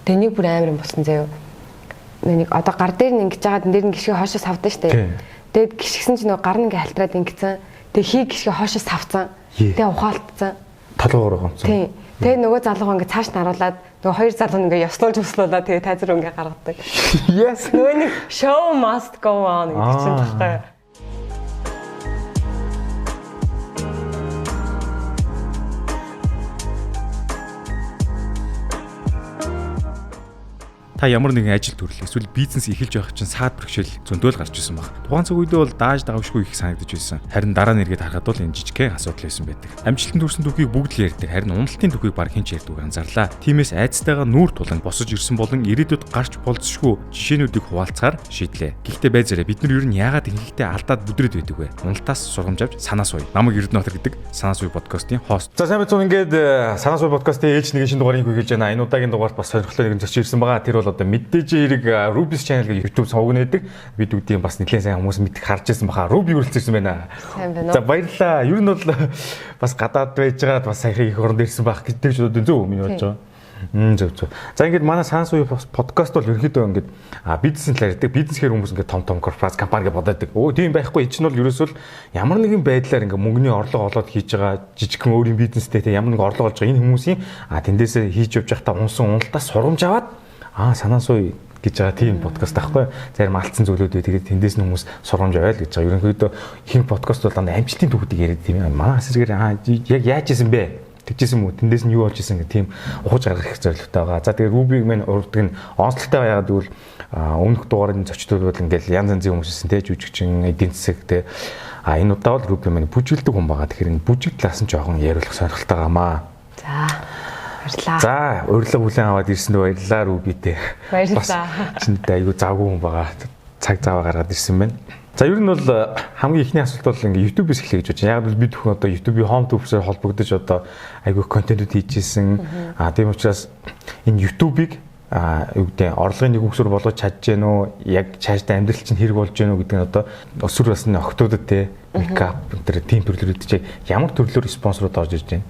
Тэгээ нэг бүр амар юм болсон заяа. Нэг одоо гар дээр нь ингэж жагаад энэ дээр нь гიშгээ хоошоо савдсан шүү дээ. Тэгээд гიშгсэн чинь нөгөө гар нь ингээ халтраад ингэсэн. Тэгээ хий гიშгээ хоошоо савцсан. Тэгээ ухаалтцсан. Толгоор гомцсон. Тийм. Тэгээ нөгөө залууга ингээ цааш наруулаад нөгөө хоёр залуу ингээ ёслуулж өслуулаад тэгээ тайзар ингээ гаргадаг. Yes. Нөгөө нэг show must go on гэдэг чинь тахтай. Та ямар нэгэн ажил төрлөө эсвэл бизнес эхэлж байх чинь саад бэрхшээл зөндөөл гарч ирсэн баг. Тухайн цаг үедээ бол дааж давшгүй их санагдаж байсан. Харин дараа нь эргээд харахад бол энэ жижигхэн асуудал байсан байдаг. Амжилтанд хүрсэн түүхийг бүгд л ярьдаг. Харин уналтын түүхийг баг хэн ч ярьдаггүй анзаарлаа. Тиймээс айцтайгаа нүүр тулан босож ирсэн болон ирээдүйд гарч болцсошгүй жишээнүүдийг хуваалцахаар шийдлээ. Гэхдээ байзаараа бид нар ер нь яагаад ингээдтэй алдаад бүдрээд байдаг вэ? Уналтаас сургамж авч санаа суй. Намайг Эрдэнэтр гэдэг Санаа суй подкастын хост. За сайн байцгаана ингээд Санаа суй подкастын ээлж нэгэн шинэ дугаарыг хүргэж байна. Энэ удаагийн дугаарт бас сонирхолтой нэгэн зочин ирсэн байгаа. Тэр одоо мэдээж эрэг Rubis channel гэх YouTube сувган байдаг. Бид үгдийн бас нэлээд сайн хүмүүс мэдих харж ирсэн баха. Ruby үргэлжлүүлсэн байна. Сайн байна уу? За баярлалаа. Ер нь бол бас гадаад байжгаад бас саяхан их оронд ирсэн бах гэдэг ч зөв миний бодож байгаа. Зөв. За ингээд манай Санаа суй подкаст бол ерөнхийдөө ингээд бизнесийн талаар ярьдаг. Бизнес хэр хүмүүс ингээд том корпорац компани гэж боддог. Өө тийм байхгүй. Энэ нь бол ерөөсөө ямар нэгэн байдлаар ингээд мөнгөний орлого олоод хийж байгаа жижигхэн өөрийн бизнестэй ямар нэг орлого олж байгаа энэ хүмүүсийн тэндээсээ хийж явж байхдаа унсан уналтаас сургамж аваад санаа суй гэж байгаа тийм подкаст аахгүй. Зарим алдсан зүйлүүд үү тэгээд тэндээс нь хүмүүс сургамж аваад гэж байгаа. Ерөнхийдөө ихэнх подкаст бол амжилтын түүхүүдийг яриад тийм ээ. Манай хэсгээр яг яаж исэн бэ? Тэгжсэн мүү тэндээс нь юу болж исэн гэх тийм ухаж гаргах их зорилготой байгаа. За тэгээд Ruby мэн урддаг нь онцлогтой яагаад гэвэл өмнөх дугаарын зочдод бол ингээл янз янзын хүмүүс исэн те жүжигчин эдийн засаг те энэ удаа бол Ruby мэн бүжиглдэг хүн байгаа. Тэгэхээр энэ бүжиг талаас нь жоохон яриулах сонирхолтой гамаа. За За урилга бүлээн аваад ирсэнд баярлалаа Ruby-тэй. Баярлалаа. Чиний айгу завгүй хүн байгаа. Цаг заваа гаргаад ирсэн байна. За ер нь бол хамгийн ихний асуулт бол ингээ YouTube-с эхлэе гэж байна. Яг бол бид бүхэн одоо YouTube-ийн home tube-сээр холбогдож одоо айгу контентууд хийжсэн. Тийм учраас энэ YouTube-ийг юу гэдэг орлогын нэг үгсээр болгож чадж гэнэ үү? Яг цаашдаа амьдрал чинь хэрэг болж гэнэ үү гэдэг нь одоо өсвөр басны охтуудад те мейкап энэ тийм төрлөрөд чи ямар төрлөөр спонсорууд орж ирж байна?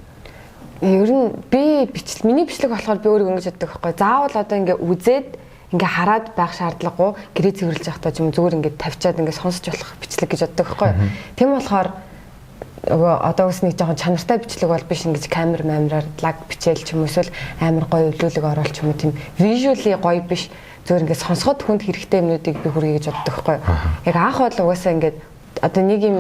Ер нь би миний бичлэг болохоор би өөрөө ингэж боддог байхгүй. Заавал одоо ингээ үзээд ингээ хараад байх шаардлагагүй гэрээ цэвэрлж явахдаа ч юм зүгээр ингээ тавьчаад ингээ сонсож болох бичлэг гэж боддог байхгүй. Тийм болохоор одоо үс нэг жоохон чанартай бичлэг бол биш ингэж камер мамраар лаг бичээл ч юм эсвэл амар гоё өвлүүлэг оруулах юм тийм visually гоё биш зүгээр ингээ сонсоход хүнд хэрэгтэй юмнуудыг би хүргэе гэж боддог байхгүй. Яг анх бол угаасаа ингээ одоо нэг юм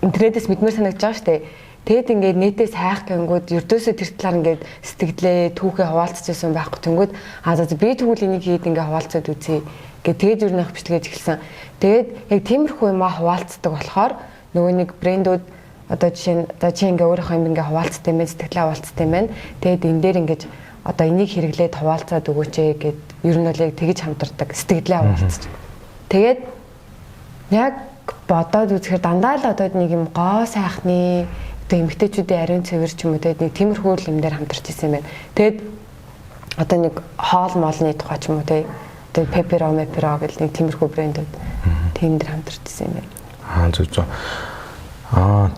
интернетээс мэдмээр санагдаж байгаа шүү дээ. Тэгэд ингээд нэтээс хайх гэнгүүт ердөөсөө тэр талаар ингээд сэтгэлээ түүхээ хуваалцаж байсан байхгүй тэнгүүд би тэгвэл энийг хийд ингээд хуваалцаад үзье гэдэг тэгээд ер нь ах бичлэгээ эхэлсэн. Тэгээд яг тиймэрхүү юм хуваалцдаг болохоор нөгөө нэг брэндүүд одоо жишээ нь чи ингээд өөрийнхөө юм ингээд хуваалцдаг юм сэтгэлээ хуваалцдаг юм байна. Тэгээд энэ дээр ингээд одоо энийг хэрэглээд хуваалцаад өгөөч гэд ер нь бол яг тэгж хамтардаг сэтгэлээ хуваалцаж. Тэгээд яг бодоод үзэхээр дандаа л одоо нэг юм гоо сайхны одоо эмэгтэйчүүдийн ариун цэвэр ч юм уу тэгээд нэг тиймэрхүү юм дээр хамтарч ирсэн юм байна. Тэгээд одоо нэг хоол моолны тухай ч юм уу тэгээд Pepero гэл нэг тиймэрхүү брэндүүд тийм дээр хамтарч ирсэн юм байна. Зөв.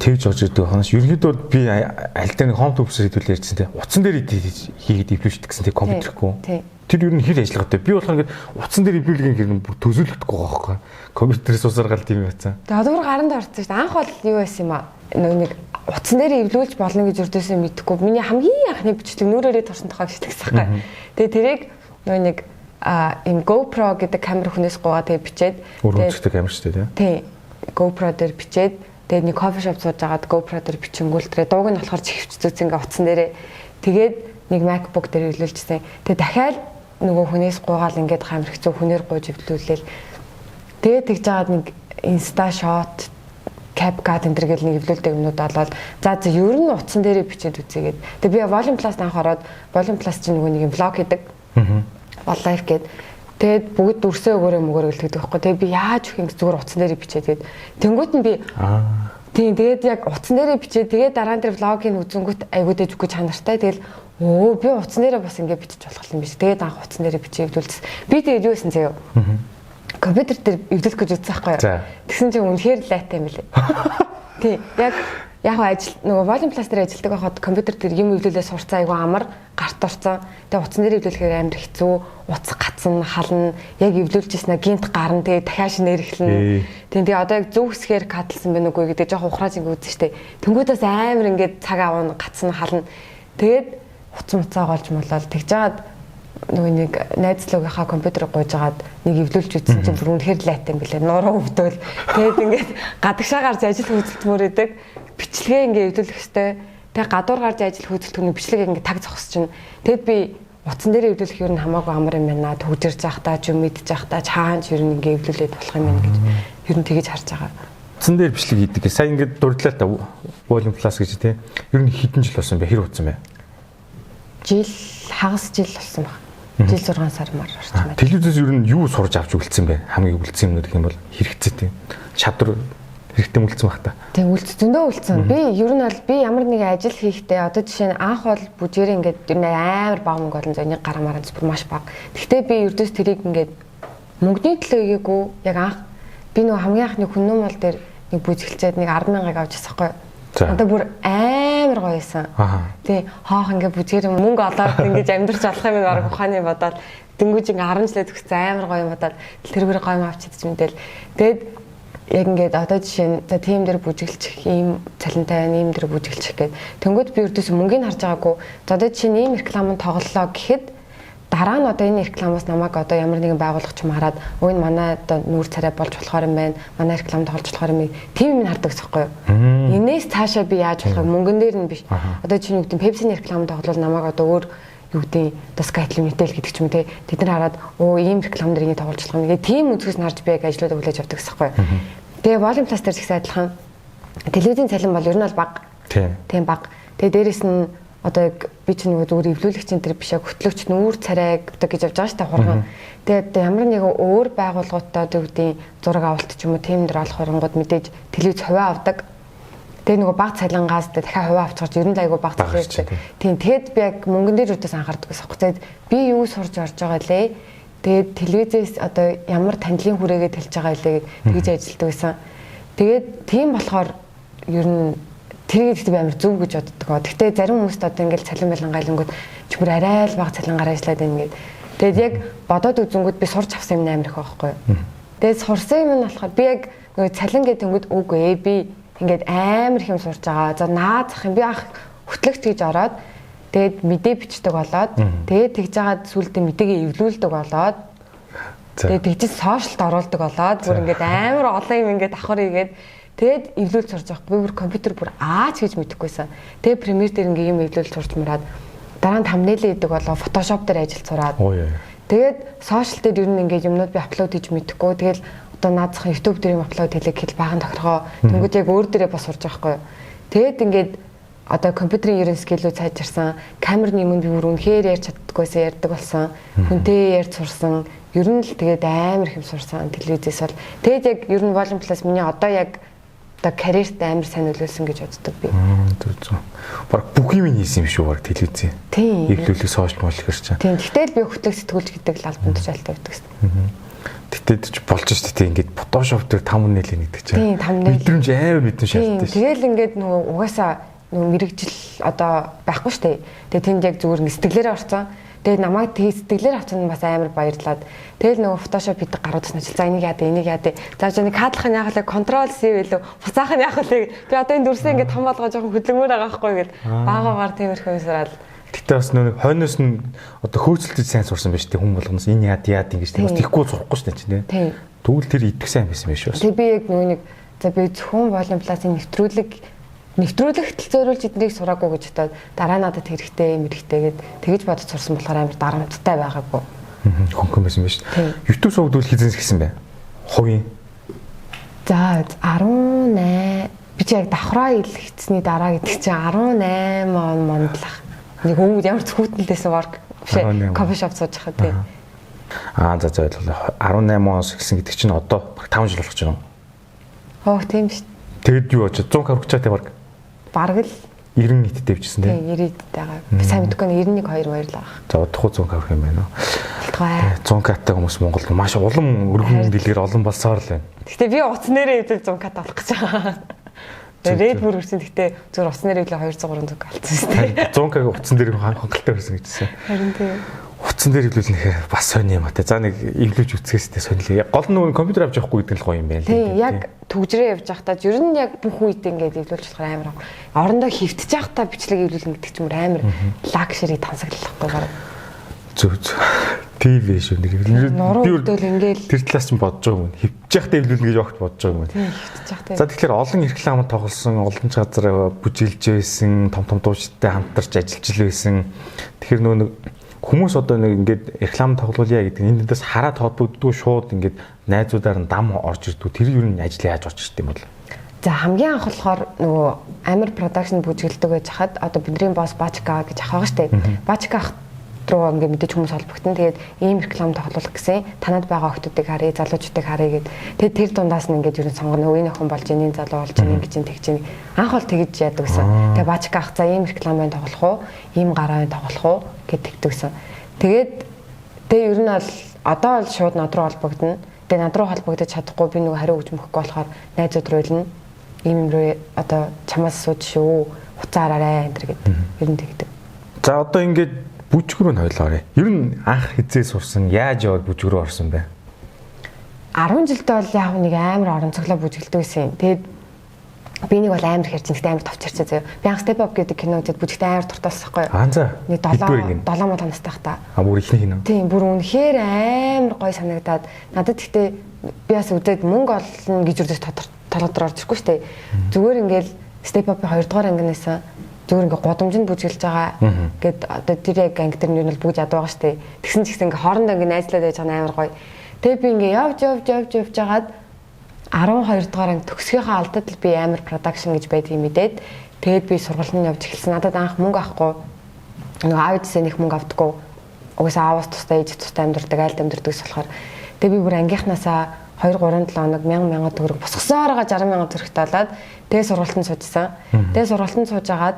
Тэгж орж ирдэг ханаас ерөнхийдөө би аль дээр нэг home tube-с хэдүүл ярьжсэн те. Утсан дээр хийгээд ивлүүшдэг гэсэн те компьютергүй. Тэр ер нь хэр ажиллагаатай. Би болохоор ингээд утсан дээр ивлүүлгийн хэрэг төсөөлөхгүй байгаа байхгүй. Компьютерээс усаргаал тийм байсан. Тэгээд одоор гаранд орсон шүү дээ. Анх бол юу байсан юм аа. Нэг утсан дээр эвлүүлж болно гэж өрдөөсөө мэдэхгүй. Миний хамгийн анхны бичлэг нүрээрээ турсан тухай бичлэгсэн байхгүй. Тэгээ тэрийг нэг энэ GoPro гэдэг камер хүнээс гуйгаа тэгээ бичээд өргөжтэй камер шүү дээ тий. GoPro дээр бичээд тэгээ нэг кофе шоп сууж агаад GoPro дээр бичингүүл тэрэ дууг нь болохоор чихвчцүүц ингээ утсан дээрээ тэгээд нэг MacBook дээр эвлүүлчихсэн. Тэгээ дахиад нөгөө хүнээс гуйгаал ингээд камер хэцүү хүнээр гуйж эвлүүлээл. Тэгээд тэгж жагаад нэг Insta shot CapCut энэ гэл нэг эвлүүлдэг юмнууд болоод за ер нь утсан дээрээ бичээд үзье гээд. Тэгээ би Volume Plus анх ороод Volume Plus чинь нөгөө нэг юм влог хийдэг. Бол live гээд. Тэгээд бүгд дүрсээ өгөөрөө мөгөөрөлдөгдөг байхгүй. Тэгээ би яаж өгөх юм зүгээр утсан дээрээ бичээд гээд. Тэнгүүт нь би тийм тэгээд яг утсан дээрээ бичээд тэгээд дараа нь тэр влогийг үзэнгүүт айгуудаа зүггүй чанартай. Тэгэл би утсан дээрээ бас ингэ бичиж болох юм биш. Тэгээд анх утсан дээрээ бичиж эвлүүлсэн. Би тэгээд юу хийсэн заяа. Компьютер дээр эвдэлэх гэж үзсэн байхгүй юу. Тэгсэн чинь үнэхээр лайтай юм лээ. Тий. Яг яг ажил нөгөө Volume Plus дээр ажилладаг байхад компьютер дээр юм эвлүүлээ сурцсан айгүй амар гарт орсон. Тэгээ утсан дээр эвлүүлэхээр амар хэцүү. Утас гацсан, хална, яг эвлүүлжсэн гинт гарна. Тэгээ дахиад шинээр эхэлнэ. Тэгээ одоо яг зөв хэсгээр кадлсан байна уугүй гэдэг жоохон ухрааж ингэ үзэн штэ. Тэнгүүдээс амар ингээд цаг аавна, гацсан, хална. Тэгээд утас муцаа голж молол тэгж жаад нөгөө нэг найзлуугийнхаа компьютерыг гуйж агаад нэг эвлүүлж үзсэн чинь бүр үнэхээр лайтай юм билээ. Нуруу өвдөөл. Тэгээд ингээд гадагшаа гарч ажил хөдөлмөр өгдөг. Бичлэгээ ингээ эвлүүлэх хэвээр. Тэгээд гадуур гарч ажил хөдөлгөний бичлэгээ ингээ таг зогсож чинь. Тэгэд би утсан дээр эвлүүлэх юу н хамаагүй амар юм байна. Төгжирж явах та ч юм мэдж явах та чаан ч юу н ингээ эвлүүлээд болох юм байна гэж юу н тэгэж харж байгаа. Утсан дээр бичлэг хийдэг. Сайн ингээ дурдлаа та Volume Plus гэж тий. Ер нь хэдэн жил болсон бэ? Хэр утсан бэ? Хагас жил болсон баг. Жил 6 сар мар орчим байна. Телевизээс ер нь юу сурж авч үлдсэн бэ? Хамгийн үлдсэн юмнууд гэх юм бол хэрэгцээтэй. Чадвар хэрэгтэй үлдсэн баг та. Тэг зөндөө үлдсэн. Би ер нь бол би ямар нэг ажил хийхдээ одоо жишээ нь анх бол бүжгээрээ ингээд ер нь амар бага мөнгө олон зөний гараа мараа зүр маш бага. Гэхдээ би ердөөс тэрийг ингээд мөнгөний төлөө хийгээгүй. Яг анх би нөгөө хамгийн анхны хүннүм мал дээр нэг бүжгэлцээд нэг 10,000-ыг авч ирсэн байхгүй. Одоо бүр амар гоё байсан. Тий хоох ингээ бүжгээр мөнгө олоод ингэж амьдрч болох юм баг ухааны бодоод дөнгөж ингээ 10 жилээ төгссөн амар гоё юм бодоод тэргээр гоё юм авчиж мэдэл. Тэгэд яг ингээд одоо жишээ нь за тим дээр бүжиглчих ийм цалинтай ийм дээр бүжиглчих гээд тэнгууд би өрдөөс мөнгөний харж байгаагүй. За одоо жишээ нь ийм реклам тоглолоо гэхэд дараа нь одоо энэ рекламаас намайг одоо ямар нэгэн байгууллага ч юм хараад өө энэ манай одоо нүүр царай болж болохоор юм байна. Манай реклам тоглож болохоор юм. Тим юм хардаг гэхгүй юу? Энээс цаашаа би яаж болохыг мөнгөн дээр нь биш. Одоо чинь юу гэдэг Pepsi-ний реклам тоглол намайг одоо өөр юу гэдэг одоо Skytel Metal гэдэг ч юм те тэд нар хараад өө ийм реклам дээр ингэ тоглож болох юм. Тийм үзэхээс нарж би яг ажлуудаа хүлээж авдаг гэхгүй юу? Тэгээ Volume Plus дээр ч гэсэн адилхан телевизийн цалин бол ер нь бол бага. Тийм бага. Тэгээ дээрэс нь одоо би ч нэг зүгээр эвлүүлэгч энэ төр биш яг хөтлөгч нүүр царай одоо гэж явж байгаа шүү дээ хурган. Тэгээд ямар нэгэн өөр байгууллагуудтай одоо үүдийн зураг авалт ч юм уу тийм дэр олох хурангууд мэдээж телевиз хувиа авдаг. Тэгээд нөгөө баг цалингаас дахиад хувиа авчирч ер нь айгүй баг цалинтай. Тийм тэгэд би яг мөнгөн дээр үтээс анхаардаг гэсэн юм. Тэгээд би юу сурж орж байгаа лээ. Тэгээд телевизээс одоо ямар танилын хүрээгээ тэлж байгаа лээ гэж ажилладаг байсан. Тэгээд тийм болохоор ер нь тэрийг ихтэй амар зөв гэж боддог. Гэхдээ зарим хүмүүст одоо ингээл цалин байлангайлангууд ч бүр арай л бага цалингаар ажиллаад байна гэдэг. Тэгээд яг бодоод үзэнгүүд би сурч авсан юм амар их байхгүй юу. Тэгээд сурсан юм нь болохоор би яг нөгөө цалин гэдэг тэнгүүд үгүй ээ би ингээд амар их юм сурч байгаа. За наазах юм би ах хөтлөгч гэж ороод тэгээд мэдээ бичдэг болоод тэгээд тэгж жагаад сүултээ мэдээгээ эвлүүлдэг болоод тэгээд тэгж сошиалд оруулдаг болоод бүр ингээд амар олон юм ингээд давхар игээд тэгэд эвлүүл сурж байгаа. Би бүр компьютер бүр аач гэж мэдэхгүйсэн. Тэгээ Premiere дээр ингээм юм эвлүүл сурч мураад дараа нь thumbnail хийдэг болоо Photoshop дээр ажил сураад. Тэгээд сошиал дээр ер нь ингээд юмнууд би аплод хийж мэдэхгүй. Тэгэл одоо наадах YouTube дээр юм аплод хийлээ гэхэл баган тохиргоо. Тэнгүүд яг өөр дээрээ бас сурж байгаа байхгүй. Тэгээд ингээд одоо компьютерийн ерөн скиллүүд сайжирсан. Камерны юм би бүр үнэхээр ярьж чаддаггүйсэн ярьдаг болсон. Хүнтэй ярьж сурсан. Ер нь л тэгээд амар их юм сурсан телевизээс бол. Тэгээд яг ер нь Volume Plus миний одоо яг одоо карьерт амар сайн нөлөөлсөн гэж боддог би. Зөв. Бараг бүх юм хийсэн юм шүү бараг телевиз. Тийм. Эвлүүлэх сошиал мош гэж чинь. Тийм. Тэгтэл би хөтлөх сэтгүүлч гэдэг л албанд тушаалтай байдаг гэсэн. Тэгтээ ч болж штэ тийм ингээд Photoshop дээр thumbnail нэгдэг чинь. Тийм, thumbnail. Мэдрэмж амар мэдэн шаарддаг шүү. Тэгэл ингээд нөгөө угаасаа нөгөө мэрэгжил одоо байхгүй штэ. Тэгээ тэнд яг зүгээр ингээд сэтгэлээрээ орсон. Тэгээд намайг тэг сэтгэлээр авсан бас амар баярлаад. Тэгэл нөгөө Photoshop хийдэг гаруудсан ажил. За энийг яа дээ. За нэг кадлахын яах вэ? Control C байлуу. Буцаах нь яах вэ? Би одоо энэ дүрсээ ингээд том болгоо жоохон хөдөлмөр байгаа байхгүй ингээд баагаар тиймэрхүү юмсараад. Гэтэ бас нөгөө хойноос нь одоо хөөцөлдөж сайн сурсан байж тээ хүн болгоноос энэ яад ингэж тийм бас тийхгүй сурахгүй шүү дээ тийм. Тэгвэл тэр идэх сайн байсан байх шүү. Тэг би яг нөгөө нэг за би зөвхөн Volume Plus-ын нэвтрүүлэгт зориулж эднийг сураагүй гэж бодоод дараа надад хэрэгтэй юм хэрэгтэй гэд тэгэж бодож сурсан болохоор амар дарамттай байгаагүй. Хөнгөн байсан байж. YouTube сувгдвал хизэнс гэсэн бай. Хувийн. За 18 би ч яг давхраа илгэцсний дараа гэдэг чинь 18 он мондлах. Нэг хүмүүс ямар цхүүтэлдээсэн work бишээ кофе шоп сууж байгаа тийм. За ойлголоо. 18 оноос гэсэн гэдэг чинь одоо 5 жил болох ч юм. Тийм биш. Тэгэд юу очиж 100 кавчаатай баг. Бараг л 90 нийттэй бичсэн тийм. 90 байгаа. Би сайн мэдгүй 91 2 баярлаа. За удахгүй 100 кавх юм байна уу? Тэгвээ. 100 каттай хүмүүс Монголд маш улам өргөн дэлгэр олон болсоор л байна. Гэтэ би утас нэрээ хэвэл 100 кат авах гэж байгаа. Red бүр хүрсэн гэхдээ зүгээр уцсан нэрийг л 200 300 алдсан шүү дээ. 100-ыг утсан дээр хангалттай байсан гэжсэн. Харин тийм. Утсан дээр иглүүл нэхэр бас сони юм а те. За нэг иглүүж үцгээстэй сонилээ. Гол нь нөгөө компьютер авч явахгүй гэдэг л гоё юм байна л. Тийм яг төгжрээ явж байхдаа ер нь яг бүх үед ингээд иглүүлж болохоор амар. Орондоо хөвтөж байхдаа бичлэг иглүүлнэ гэдэг ч юм амар лакшери тансаглахгүй гараа. Зүг. ТV шүү нэг. Би үрдэл ингээл тэр талаас ч бодож байгаа юм. Хөвтөж байхдаа иглүүлнэ гэж огт бодож байгаа юм. Тийм хөвтөж байхдаа. За тэгэхээр олон реклам тоглосон, олон газар бүжиглж байсан, том дуучидтай хамтарч ажиллаж л байсан. Тэгэхээр нөгөө хүмүүс одоо нэг ингээд реклам тоглуулъя гэдэг энэ дэндээс хараад холбогддгүй шууд ингээд найзуудаар нь дам орж ирдэг. Тэр юу н ажил яаж орж ирдэг юм бол? За хамгийн анх болохоор нөгөө амар продакшн бүжгэлдэг байж хаад одоо бидний босс Бачка гэж ах байгаа штэ. Бачка ах руу ингээд мэдээж хүмүүс холбогдсон. Тэгээд ийм реклам тоглох гэсэн танад байгаа охтуудыг харъя, залуучуудыг харъя гэд. Тэгээд тэр дундаас нь ингээд ерөн сонгоно. Өвийн охин болж ийн залуу болж ийн гэж тэгж ийн. Анх бол тэгж яадаг гэсэн. Тэгээд Бачка ах за ийм реклам байна тоглох уу? Ийм гараа байна тоглох уу? Гэт тэгдэгсэн. Тэгээд ер нь бол одоо бол шууд над руу холбогдно. Тэгээд над руу холбогдож чадахгүй би нөгөө хариу өгч мөхгүй болохоор найзууд руу илнэ. Ийм рүү одоо чамаас сууж шүү. Хуцаараарай энэ төр гэдэг. Ер нь тэгдэг. За одоо ингээд бүжиг рүү хойлоорой. Ер нь анх хизээ сурсан, яаж яваад бүжиг рүү орсон бэ? 10 жилдээ бол яг нэг амар орон цоглоо бүжгэлдэг байсан. Тэгээд би нэг бол амар хэрчэн гэхдээ амар товчирчээ заяа. Би анх Step Up гэдэг кино үзээд бүжигтэй амар дуртаасахгүй. За. Нэг 7 муу танастай хата. Бүр ихний кино. Тийм, бүр үнэхээр амар гоё санагдаад. Надад гэхдээ би бас үзээд мөнгө олно гэж үрдэж толгодор орж ирэхгүй шүү дээ. Зүгээр ингээл Step Up-ийн 2 дугаар ангинаас зүгээр ингээ годомжинд бүжгэлж байгаа. Гэт одоо тэр яг анги тэр нь бол бүгд ядуу байгаа шүү дээ. Тэгсэн ч гэсэн ингээ хоорондоо ингээ найзлаад байж байгаа амар гоё. Тэгээ би ингээ явж жагаад 12 дугаар анги төгсгийнхаа алдад л би амар продакшн гэж байдгийг мэдээд тэгээд би сургалтанд явж эхэлсэн. Надад анх мөнгө авахгүй. Нөгөө аудисээ нэг мөнгө авдаггүй. Угсаа аавас тустай ээж тустай амьдардаг, айлд амьдардаг ус болохоор тэгээд би бүр ангийнхнаасаа 2-3 хоног 1000 төгрөг босгосоороо 60,000 төгрөгтэй болоод тэгээд сургалтанд суужсан. Тэгээд сургалтанд суужгаад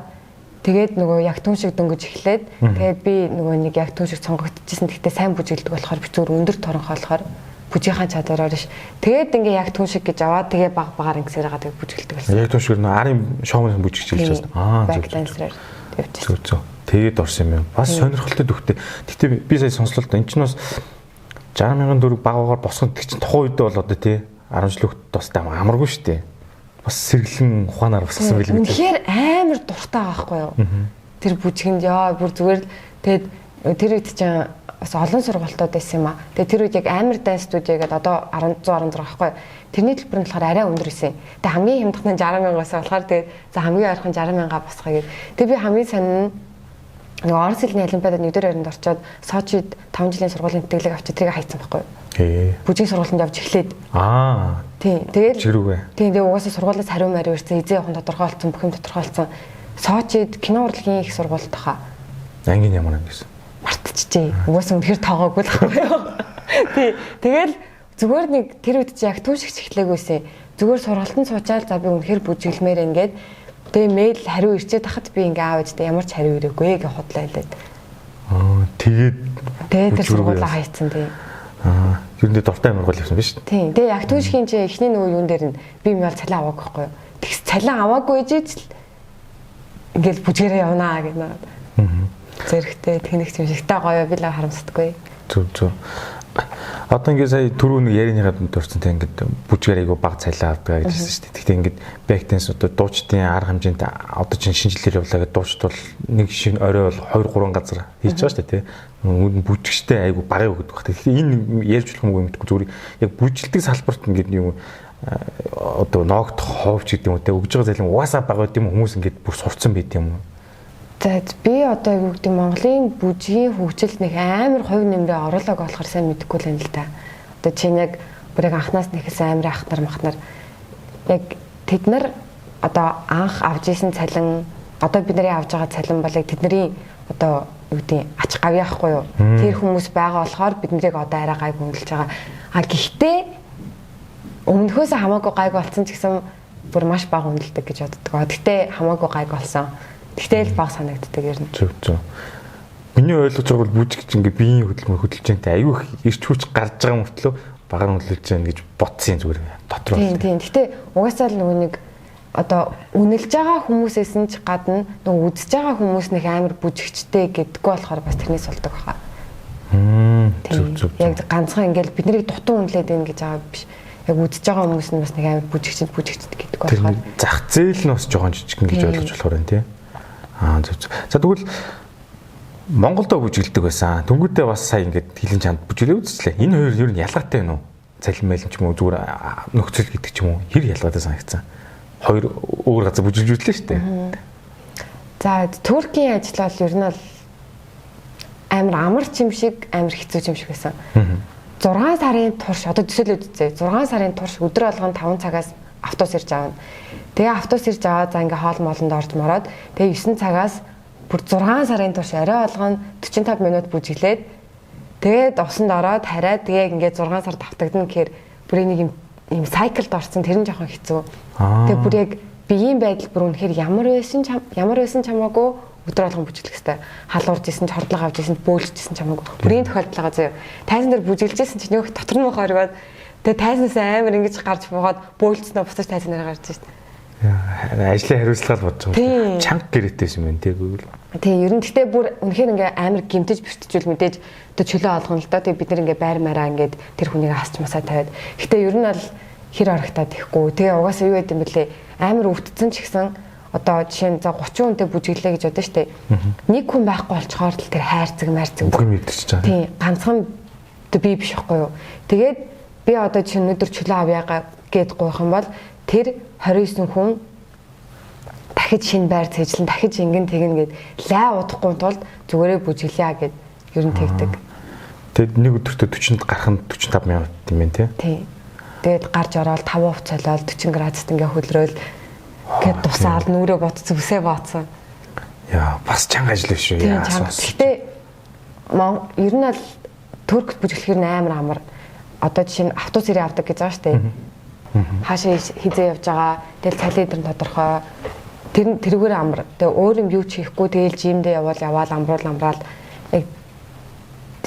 тэгээд нөгөө яг түн шиг дөнгөж эхлээд тэгээд би нөгөө нэг яг түн шиг сонгогдчихсэн. Гэхдээ сайн бүжгэлдэг болохоор би зүгээр өндөр торонхоо болохоор бүжийнхаа чадвараар ш. Тэгээд ингээ яг түн шиг гэж аваад тэгээд багаар ингэсээр байгаа тэгээд бүжгэлдэг болсон. Яг түн шиг нөө арын шоуны бүжигч хэлж байна. Back dancer явчихсан. Зүг. Тэгээд орсон юм. Бас сонирхолтой дүгтэй. Гэтэ би сая сонслоо л да. Энд чинь бас 60,000 төгрөг багаар босгонд гэж чинь тухайн үедээ бол одоо тий 10 жил өгт тустай амаргүй шүү дээ. Бас сэргэлэн ухаанаар босгосон байлиг. Үнэхээр амар дуртай байгаа байхгүй юу? Тэр бүжгэнд яа бүр зүгээр тэгээд тэр үед чинь бас олон сургалтууд байсан юм аа. Тэгээд тэр үед яг амар дайс студио гэдэг одоо 116 байхгүй юу? Тэрний төлбөр нь болохоор арай өндөр байсан. Тэгээд хамгийн хямдхан нь 60,000-аас болохоор тэгээд за хамгийн ойрхон 60,000 босгоё гэдэг. Тэгээд би хамгийн сонин нөгөө Орос хэлний олимпиадад нэгдүгээр байранд орчоод Сочид 5 жилийн сургуулийн тэтгэлэг авчиж тэрийг хайцсан байхгүй юу? Бүжиг сургалтанд явж эхлээд. Тийм. Тэгээд тэгээд угаасаа сургуулиас хариу мариу ирсэн, эзэн явахын тодорхойлцсон, бүх юм тодорхойлцсон. Сочид кино урлагийн их сургуульд тахаа. Ангийн ямар анги гэсэн. Мартчихжээ. Угаасаа үнэхээр тоогоогүй л байхгүй юу? Тийм. Тэгэл зүгээр нэг тэр үед чи яг түн шиг эхлээгүйсэн. Зүгээр сургалтанд суучаал за би үнэхээр бүжиглмээр ингээд тэгээ мэйл хариу ирчээд тахад би ингээ аав ээжтэй ямар ч хариу ирээгүй гэж худлаа хэлээд. Тэгээд тэр сургуулаа хайцсан тийм. Юу нэ дуртай амар гол явсан биз дээ. Тийм. Тэгээ яг түүшгийн чи эхний нөгөө юун дээр нь би мэл цалин аваагүй байхгүй юу. Тэгс цалин аваагүй ээжээ л ингээл бүжгэрээ явнаа гэнэ. Зэрэгтэй тэнэгч юм шигтэй гоё би л харамсдаггүй. Зүг. Одоо ингээд сая түрүү нэг ярианыхад дурсан те ингээд бүжгээр айгу баг цалин авдаг гэж хэлсэн шүү дээ. Тэгэхдээ ингээд бэктенс одоо дуучдын арга хэмжээнд одоо чинь шинжилгээр явуулаа гэдэг дуучд бол нэг шиг орой бол 2-3 газар хийж байгаа шүү дээ те. Бүжигчтэй айгу багыг өгдөг баг. Тэгэхээр энэ ярьж болох юм мэдгүй зүгээр яг бүжилдэг салбарт ингээд юм одоо ноогдох ховч гэдэг юм те өгж байгаа залин угаасаа баг байт юм хүмүүс ингээд бүр сурцсан байт юм. За би одоо юу гэдэг Монголын бүжгийн хөгжилд нэг амар хувь нэмрээ оруулаг болохоор сайн мэдэхгүй л юм л та. Одоо чинь яг бүр яг анханаас нэхсэн амар ахнар махнар яг тэд нар одоо анх авж исэн цалин одоо бид нарын авж байгаа цалин болыг тэдний одоо юу гэдэг ач гав яахгүй юу. Тэр хүмүүс байгаа болохоор биднийг одоо арай гайг хөндлөж байгаа. Гэхдээ өмнөхөөс хамаагүй гайг болсон ч гэсэн бүр маш бага хөндлөдөг гэж боддог. Гэхдээ хамаагүй гайг болсон. Тэгтэл баг санагддаг юм. Зөв. Миний ойлгож байгаа бол бүжигч ингээ биеийн хөдөлгөөнтэй аюу их ирч хүч гарч байгаа мөртлөө багаар хөдөлж байгаа гэж бодсон зүгээр дотроо. Тийм. Гэтэ угаасаа л нөгөө нэг одоо үнэлж байгаа хүмүүсээс нь ч гадна нөгөө үзэж байгаа хүмүүс нэг амар бүжигчтэй гэдэггүй болохоор бас тэрнээс болдог баха. Зүг. Яг ганцхан ингээл бид нарыг дутуу үнэлээд байна гэж байгаа биш. Яг үзэж байгаа хүмүүс нь бас нэг амар бүжигчтэй гэдэггүй болохоор зах зээл нь бас жоохон жижигэн гэж ойлгож болохоор байна тий. Зүг. За тэгвэл Монголдо бүжиглдэг байсан. Тэнгүүдээ бас сая ингээд хилэн чанд бүжиглээ үзчихлээ. Энэ хоёр ер нь ялгаатай байна уу? Цалин мэлэн ч юм уу зүгээр нөхцөл гэдэг ч юм уу хэр ялгаатай санагдсан. Хоёр өөр газар бүжиглж үзлээ шүү дээ. За Туркийн ажил бол ер нь амар амарч юм шиг амар хэцүү юм шиг байсан. 6 сарын турш одоо төсөөлөд үзье. 6 сарын турш өдөр болгон 5 цагаас автобус ирж аавна. Тэгээ автобус ирж аваад за ингээ хоол моолонд орж мороод тэгээ 9 цагаас бүр 6 сарын турш орой болгон 45 минут бүжиглээд тэгээд усанд ороод хараад тэгээ ингээд 6 сар давтагдана гэхээр бүр нэг юм сайклд орсон тэр нь жоохон хэцүү. Тэгээ бүр яг биеийн байдал бүр үнэхээр ямар байсан чамаагүй өдөр болгон бүжиглэх хэрэгтэй. Халуурж исэн ч хордлого авч исэн ч бөөлж исэн ч чамаагүй. Бүрийн тохиолдол байгаа заяа. Тайзан дээр бүжиглэж исэн ч нөх дотор нь хоригоод тэгээ тайзнаас амар ингэж гарч буугаад бөөлжснөө буцаж тайзан дээр гарч ирсэн. Ажлын хариуцлага бодож байгаа. Чанга гэрээтэйсэн юм тийм. Тэгээ ер нь гэхдээ бүр үнэхээр ингээ амар гимтэж бэртжүүл мэдээж одоо чөлөө олгоно л доо. Тэгээ бид нэр ингээ байр мараа ингээд тэр хүнийг асч масаа тавиад. Гэхдээ ер нь бол хэр орогтаад ихгүй. Тэгээ угаасаа юу гэдэм бэлээ амар өвдцэн ч гэсэн одоо жишээ нь за 30 хүнтэй бүжиглээ гэж бодсон шүү дээ. Нэг хүн байхгүй болчхоор л тэр хайрцаг марцаг бүх юм мэдчихэж байгаа. Тийм ганцхан би биш байхгүй юу. Тэгээд би одоо жишээ нь өдөр чөлөө авъяага гэд гойх юм бол тэр 29 хүн дахиж шинэ байр цэжлэн дахиж ингэн тэгнэ гэд лай удахгүй тулд зүгээрээ бүжиглэе гэд ер нь тэгдэг. Тэгэд нэг өдөртөө 40-д гарах нь 45 минут юм байна тий. Тийм. Тэгээд гарч ороод 5 хувц солиод 40 градуст ингээ хөлрөөл гэд тусаад нүрээ бот зүсээ бооцсон. Яа, бас чанга ажил биш үү? Яа. Гэтэ ер нь л Туркт бүжиглэхээр амар амар. Одоо жишээ нь автобус ирээ авдаг гэж байгаа шүү дээ. Хаашаа хизээ явж байгаа. Тэгэл цалин дээр тодорхой. Тэрүүгээр амар. Тэгээ өөр юм юу ч хийхгүй тэгэл жимдээ яваал амраал яг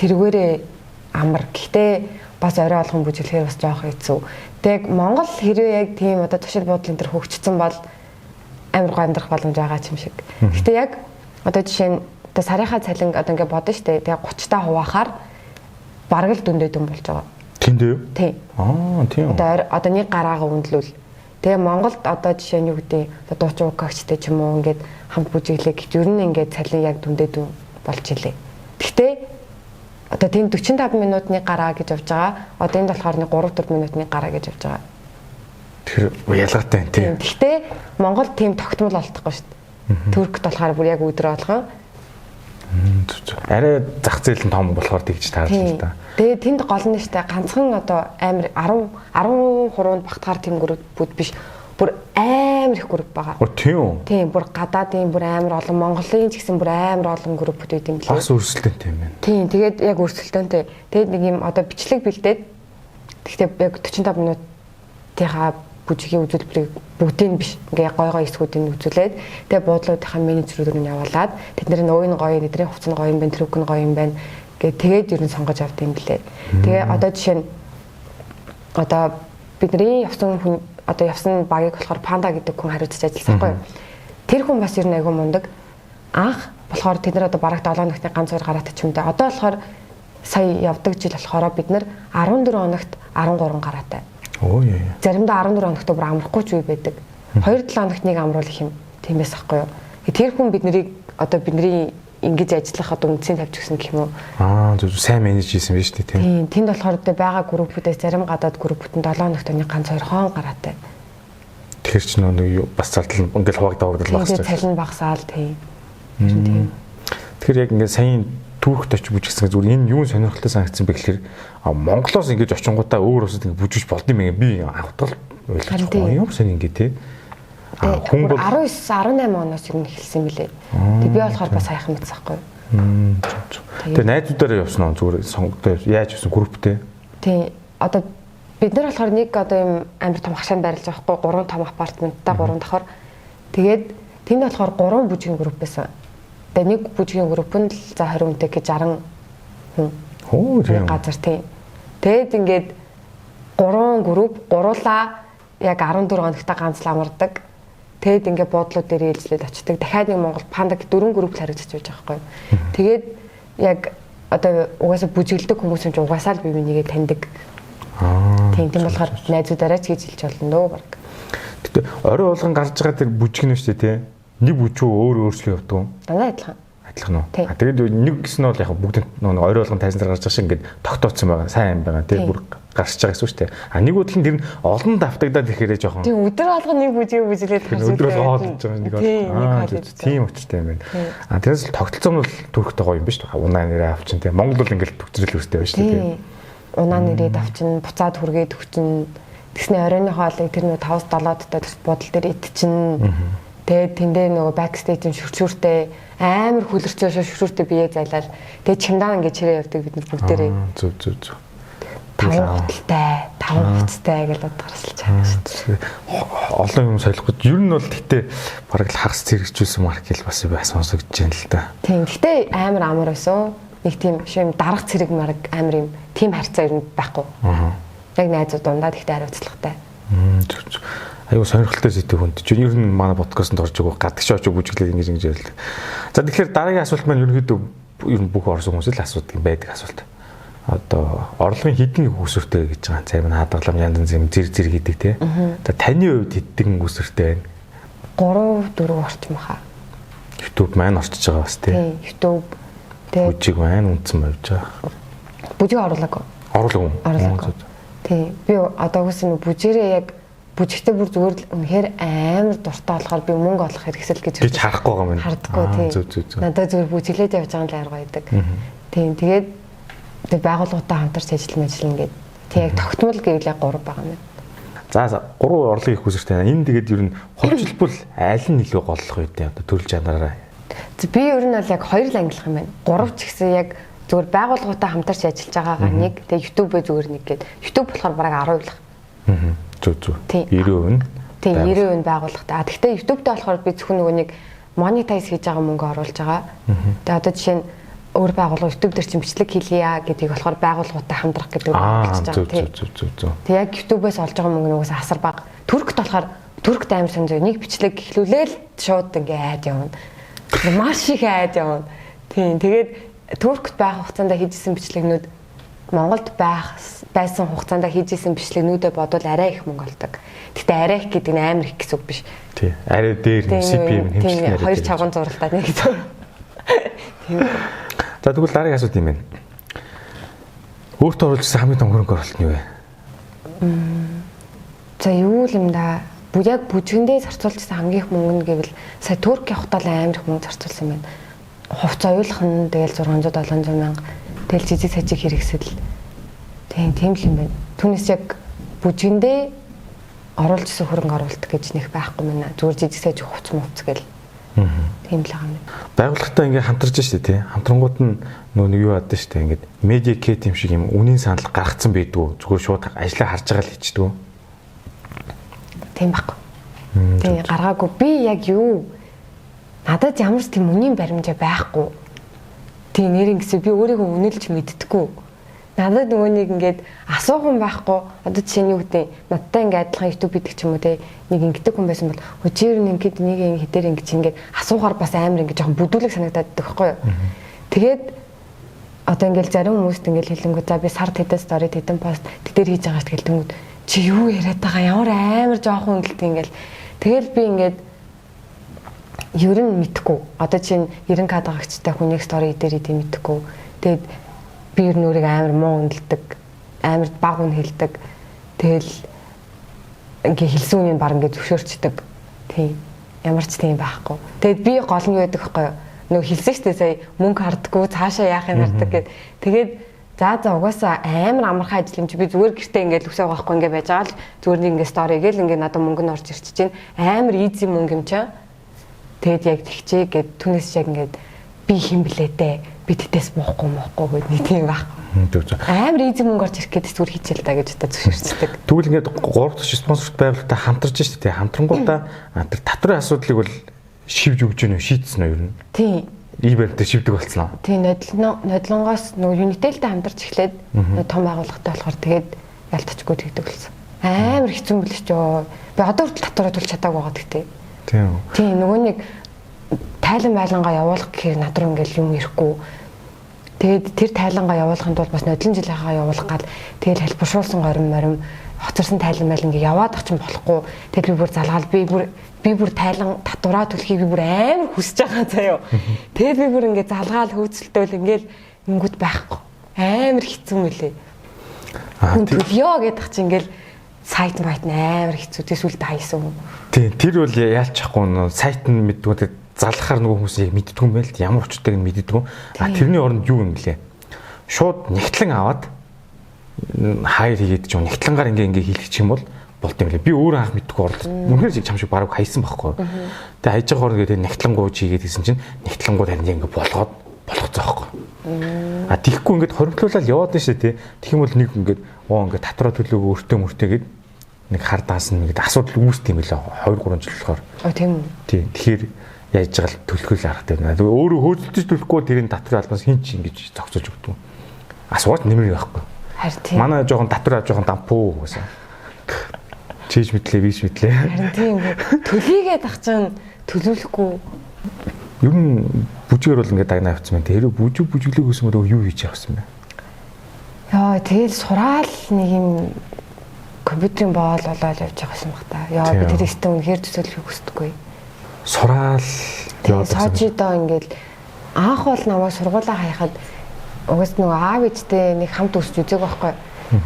тэрүүгээрээ амар. Гэхдээ бас орой болгон бүжиглэхээр бас жоох хэцүү. Тэг Монгол хэрвээ яг тийм одоо туршил буудлын төр хөгжсөн бол амар гоо амьдрах боломж байгаа юм шиг. Гэтэ яг одоо жишээ нь одоо сарынхаа цалин одоо ингээ бодно штэ. Тэгээ 30 та хуваахаар бараг л дүндээ дүн болж байгаа. Тэндээ юу? Тийм. Тийм. Одоо нэг гараагаа үнэлвэл тэгээ Монголд одоо жишээ нь юу гэдэг одоо дуучин укагчтай ч юм уу ингээд хамт бүжиглээ гэж ер нь ингээд цалин яг дүндээ дүн болж илээ. Гэхдээ одоо тийм 45 минутны гараа гэж явж байгаа. Одоо энд болохоор нэг 3-4 минутны гараа гэж явж байгаа. Тэр ялгаатай байна тийм. Гэхдээ Монгол тийм тогтмол олдохгүй шүү дээ. Туркт болохоор бүр яг өдөр болгон арай зах зээл нь том болохоор тэгж таарлаа л да. Тэгээ тэнд гол нь штэ ганцхан одоо амар 13-нд багтахаар тийм группүүд биш. Бүр амар их групп байгаа. Тийм. Тийм бүр гадаадын бүр амар олон Монголын ч гэсэн бүр амар олон группүүд байт юм лээ. Бас өрсөлдөөнтэй юм байна. Тийм тэгээд яг өрсөлдөөнтэй. Тэгээд нэг юм одоо бичлэг бэлдээд гэхдээ яг 45 минутынхаа бүжигийн үзүүлбэрийг бүгдийг биш ингээ гой эсгүүдийг үзүүлээд тэгээ буудлуудынхаа менежерүүд нь явуулаад тэдний нөөний гоё тэдний хувцас нь гоё юм байна, трүк нь гоё юм байна гэ тэгээд ер нь сонгож авд юм блэ. Тэгээ одоо жишээ нь одоо бидний явсан багийг болохоор панда гэдэг хүн хариуцж ажилласан байхгүй юу. Тэр хүн бас ер нь айгүй мундаг. Анх болохоор тэд нар одоо бараг 7 хоногт ганц хоёр гараад ч юм даа. Одоо болохоор сая явдаг жил болохоор бид нар 14 хоногт 13 гараатай. Оо яа. Заримдаа 14 хоногт бүр амрахгүй ч үе байдаг. 2-7 хоногт нэг амруулах юм. Тиймээс ахгүй юу. Тэр хүн бидний ингэж ажиллах одоо үндсийн тавьж өгсөн гэх юм уу. Зөв сайн менеж хийсэн биз дээ тийм. Тэнд болохоор байгаа группүүдээс зарим гадаад группүүд нь 7 хоногт нэг ганц 2 хон гараатай. Тэр чинь нэг бас зардал ингээл хуваагдаад багсаж. Цалин багасаал тийм. Тэгэхээр яг ингээд сайн Туркт очиж бүжигсэн зүгээр энэ юу сонирхолтой санагдсан бэ гэхээр Монголоос ингэж очингуудаа өөр усад ингэ бүжиж болд юм би автал ойлгож байгаа юм сайн ингэ тий. Хүн бол 19 18 оноос юм эхэлсэн мөлий. Тэг би болохоор бас саяхан мэдсэн байхгүй. Тэгээ найзуудаараа явсан уу зүгээр сонгодоо яаж явсан групптэй? Тий. Одоо бид нар болохоор нэг одоо юм амар том хашаанд байрлаж байгаа байхгүй 3 том апартменттай 3 давхар. Тэгээд тэнд болохоор 3 бүжгийн групп байсан. Тэгээ нэг бүжгийн групп нь л за 20 хүнтэй гэж 60 хүн. Оо тийм газар тий. Тэгэд ингээд 3 групп гуруулаа яг 14 хоногта ганц л амардаг. Тэгээд ингээ буудлууд дээр ээлжлээд очдаг. Дахиад нэг Монгол пандаг 4 групп харагдаж байж байгаа байхгүй. Тэгээд яг одоо угаасаа бүжиглдэг хүмүүс юм чи угаасаа л бие бинийгээ таньдаг. Тийм болохоор найзуудаараа ч гэж хэлж болно дөө баг. Гэтэ орой болгон гарч байгаа тэр бүжигнэ шүү дээ тий. Нэг бүжүү өөрчлөө явдаг юм. Дандаа адилхан. Адилхан уу? Тэгээд нэг гэсэн нь бол яг бүгд орой болгон тайзан дээр гарч байгаа шиг ингээд тогтооцсон байгаа. Сайн юм байгаа тий. Бүр гарч байгаа гэсэн шүү дээ. А нэг удаа нь тэр нь олон давтагдаад ирэхээрээ жоохон. Тийм өдөр болгон нэг бүжгээ бүжиглээд гарч. Өдөр болгон хоолж байгаа нэг бол. Тийм учиртай юм байна. А тэрээс л тогтолцоо нь бол Туркт гоё юм биш үү? Унаа нэрээ авчин тий. Монгол бол ингээд төгсрөл үүстэй байна шүү дээ тий. Унаа нэрээд авчин, буцаад хүргээд өгчин. Тэгснэ оройны хоолыг тэр нөө 5-7 дот буудал дээр идчин. Тэгээд тэндээ нөгөө бэкстейж шүршүртэй амар хүлэрчээ шүршүртэй бие зайлал. Тэгээд чимдаа ингээд чирээ явдаг бид нар бүгдээрээ. Зүг. 5 хуталтай, 5 хувцтай гэж бодгарсалж байгаа шүү дээ. Олон юм солихгүй. Ер нь бол гэтээ бараг л хагас зэрэгжүүлсэн маркел бас сонсогдож байна л да. Тийм. Гэтээ амар амар байсан. Нэг тийм шим дарах цэрэг мараг амар юм. Тим харьцаа ер нь байхгүй. Яг найзууд дундаа тэгтээ хариуцлагатай. Аюу сонирхолтой зэтэй хүнд. Чи ер нь манай подкастт орж байгаа гадагш очиж бүжиглээд ингэж ярьдаг. За тэгэхээр дараагийн асуулт маань ерөнхийдөө ер нь бүх орсон хүмүүс л асуудаг юм байдаг асуулт. Одоо орлогын хідэн үүсвэртэй гэж байгаа. Зарим нь хадгалам янз янз зэрэг хийдэг тий. Одоо таны хувьд хідэн үүсвэртэй байна? 3-4 орчим хаа. YouTube маань орчиж байгаа бас тий. YouTube бүжиг маань үндсэн байвж байгаа. Бүжиг оруулаагүй. Оруулаагүй. Тий. Би одоо үсэн бүжигээрээ яг бүжигтэй бүр зүгээр л үнэхээр амар дуртай болохоор би мөнгө олох хэрэгсэл гэж харахгүй байгаа юм. Хардггүй тий. Надад зүгээр бүжиглээд явж байгаа л арга байдаг. Тийм. Тэгээд байгууллагуудаа хамтарч ажиллана ингээд. Тий яг тогтмол гэвэл яг 3 байгаа юм. За 3 орлого их хүсэртэй. Энэ тэгээд ер нь хувьчилбал аль нь илүү голлох вэ одоо төрөл жанраараа. Би ер нь бол яг 2 л ангилах юм байна. 3 ч гэсэн яг зүгээр байгууллагуудаа хамтарч ажиллаж байгаагаа нэг, тэгээ YouTube-өө зүгээр нэг гээд YouTube болохоор бараг 10 л. Зүг. 90%. Тийм 90% байгууллагатай. А тэгвэл YouTube-тэй болохоор би зөвхөн нөгөө нэг monetize хийж байгаа мөнгө оруулж байгаа. Тэгээ одоо жишээ нь өөр байгууллага YouTube дээр чинь бичлэг хийлье гэдгийг болохоор байгууллагуудаа хамтрах гэдэг үг болж байгаа. Зүг. Тэгээ яг YouTube-ээс олж байгаа мөнгө нөгөөс асар бага. Туркт болохоор Туркт амар сонзоо нэг бичлэг эхлүүлээл шууд ингээ айд явна. Маш их айд явна. Тийм тэгээд Туркт байх хугацаанд хийжсэн бичлэгнүүд Монголд байсан хугацаанд хийжсэн бичлэгнүүдэд бодвол арай их мөнгө олдог. Гэтэ арай их гэдэг нь амар их гэсэн үг биш. Тий. Арай дээр CPM хэмжлэг арай. 2 чавган зурагтаа нэг зүйл. Тийм. За тэгвэл дараагийн асуулт юм байна. Өөртөө оруулсан хамгийн том хөрөнгө оруулалт нь юу вэ? За юу юм да? Яг бүжгэндээ зарцуулжсэн хамгийн их мөнгө нь гэвэл сая Турк явахдаа амар их мөнгө зарцуулсан байна. Хувц оюулах нь тэгэл 600-700 мянга. Тэгэл жижиг сажиг хэрэгсэл. Тийм л юм байна. Түүнээс яг бүжгэндээ оруулжсэн хөрөнгө оруулалт гэж нэг байхгүй мэнэ. Зүгээр жижиг сажиг хувц мууц гэл. Тийм л байгаа юм. Байгууллагатай ингээ хамтарч штэ тий. Хамтрангууд нь нөгөө юу яадаг штэ ингээд медиа кет юм шиг юм үнийн санал гаргацсан байдгүй. Зүгээр шууд ажлаа харж байгаа л хийчдэг. Тийм байхгүй. Тийм гаргаагүй. Би яг юу надад ямар ч тийм үнийн баримжаа байхгүй. Тийм нэр ингэсэн би өөрийгөө үнэлж мэддэггүй. Надад нөгөө нэг ингээд асуухан байхгүй. Одоо жишээ нь юу гэдэг надтай ингээд адилхан YouTube бидэг ч юм уу те нэг ингэдэг хүн байсан бол өчигөр нэг ингээд нэг хитэр ингэж ингээд асуухаар бас амар ингээд жоохон бүдүүлэг санагдаад байхгүй юу. Тэгээд одоо ингээд зарим хүмүүст ингээд хэлэнгүү за би сард хэдэн стори хэдэн пост тэр хийж байгаа шүү гэлтэнгүүд чи юу яриад байгаа ямар амар жоохон үнэлт ингээд тэгэл би ингээд ер нь мэдхгүй. Одоо чинь 90 к дагагчтай хүнийг стори дээр идэв мэдхгүй. Тэгээд би ер нь өөрийгөө амар муу үнэлдэг, амар баг үн хэлдэг. Тэгэл ингээ хэлсэн үнийг баг ингээ зөвшөөрчдөг. Тийм. Ямар ч тийм байхгүй. Тэгэд би гол нь юу байдаг вэ хөөе? Нөгөө хэлсэн штэ сая мөнгө хардггүй цаашаа яах юм хардаг гэд. Тэгээд за угаасаа амар амархан ажил юм чи би зүгээр гэртээ ингээ үсээ байхгүй ингээ байж байгаа л зүгээр нэг ингээ стори гээл ингээ надад мөнгө нь орж ирчих чинь амар easy мөнгө юм чаа. Тэгэд яг тэгчээ гэд түнэс яг ингээ би хэм блээдээ би тэтэс моохгүй гэд нэг тийм баг. Амар easy мөнгө орж ирэх гэдэг зүгээр хийчихэл та гэж одоо зөвшөөрчдөг. Тэгвэл ингээд 3 дахь спонсорт байгуулалтаа хамтарч штэ тий. Хамтрангуудаа тэр татврын асуудлыг бол шивж өгч гэнэ шийдсэн үү ер нь? Тийм. Ибэлтэй шивдэг болцсон аа. Тийм нодлонгоос нөгөө Unitel-тэй хамтарч эхлээд том байгууллагатай болохоор тэгээд ялтачгүй тэгдэг болсон. Амар хэцүү билж чөө. Би одоо хүртэл татвараа төлж чадаагүй байгаа гэхдээ. Тийм. Тийм нөгөө нэг тайлан байлангаа явуулах гэхээр над руу ингээл юм ирэхгүй. Тэгээд тэр тайлангаа явуулахын тулд бас нодлон жилийнхаа явуулах гал тэгэл хэлбэршүүлсэн горим хоцорсон тайлан байл ингээ яваад очих болохгүй. Тэгээд би бүр залгаал би бүр тайлан татвараа түлхийг би бүр амар хүсэж байгаа заяо. Тэгээд би бүр ингээ залгаал хөөцөлтөөл ингээл ингүүд байхгүй. Амар хэцүү мөлий. Хүн төлөё гэдэг чинь ингээл сайт байт амар хэцүү. Тэсвэлд хайсан. Тийм тэр бол яалчихгүй нөө сайт нь мэддгүү залхахаар нөгөө хүмүүс яг мэддгүү юм байл ямар учиртайг нь мэддгүү. А тэрний оронд юу юм блэ? Шууд нэгтлэн аваад хайр хийгээд ч юм нэгтлэнгаар ингээ хийлгэх юм бол болт юм лээ. Би өөрөө анх мэддгүү оролт. Үнэхээр чам шиг баруун хайсан байхгүй. Тэгээ хайж байгаа хооронд тэгээ нэгтлэнгуу чигээд гэсэн чинь нэгтлэнгуу тань ингээ болгоцоо байхгүй. А тийхгүй ингээд хоримтлуулаад яваад нь шээ тий. Тэгэх юм бол нэг ингээд ингээд татвараа төлөөгөө өртөөгээд нэг хар даасан нэг асуудал үүсдэг юм лээ 2 3 жил болохоор. Тийм үү. Тий. Тэгэхээр яаж байгаа л төлөхөл аргатай байна. Өөрөө хөөцөлдөж төлөхгүй тэрийн татвар албаас хин ч ингэж зогсоолж өгдөг. Асууж нэмэр байхгүй. Харин тийм. Манай жоохон татвар жоохон дампуу гэсэн. Чийж мэтлээ, биш мэтлээ. Харин тийм. Төлийгээд ах чинь төлөвлөхгүй. Ер нь бүжгээр бол ингээд дагнаа авчихсан байна. Тэр бүжиглэг гэсэн мөрөө юу хийж явсан бэ? Яа, тэгэл сураал нэг юм компьютерийн боол болоод явж байгаа юм бах та. Яа, би тэр систем үнэхээр төсөөлөхийг хүсдэггүй. Сураал яваад сожидоо ингээд анх бол намайг сургуулаа хаяхад угаас нөгөө аав ээжтэй нэг хамт өсч үзег байхгүй.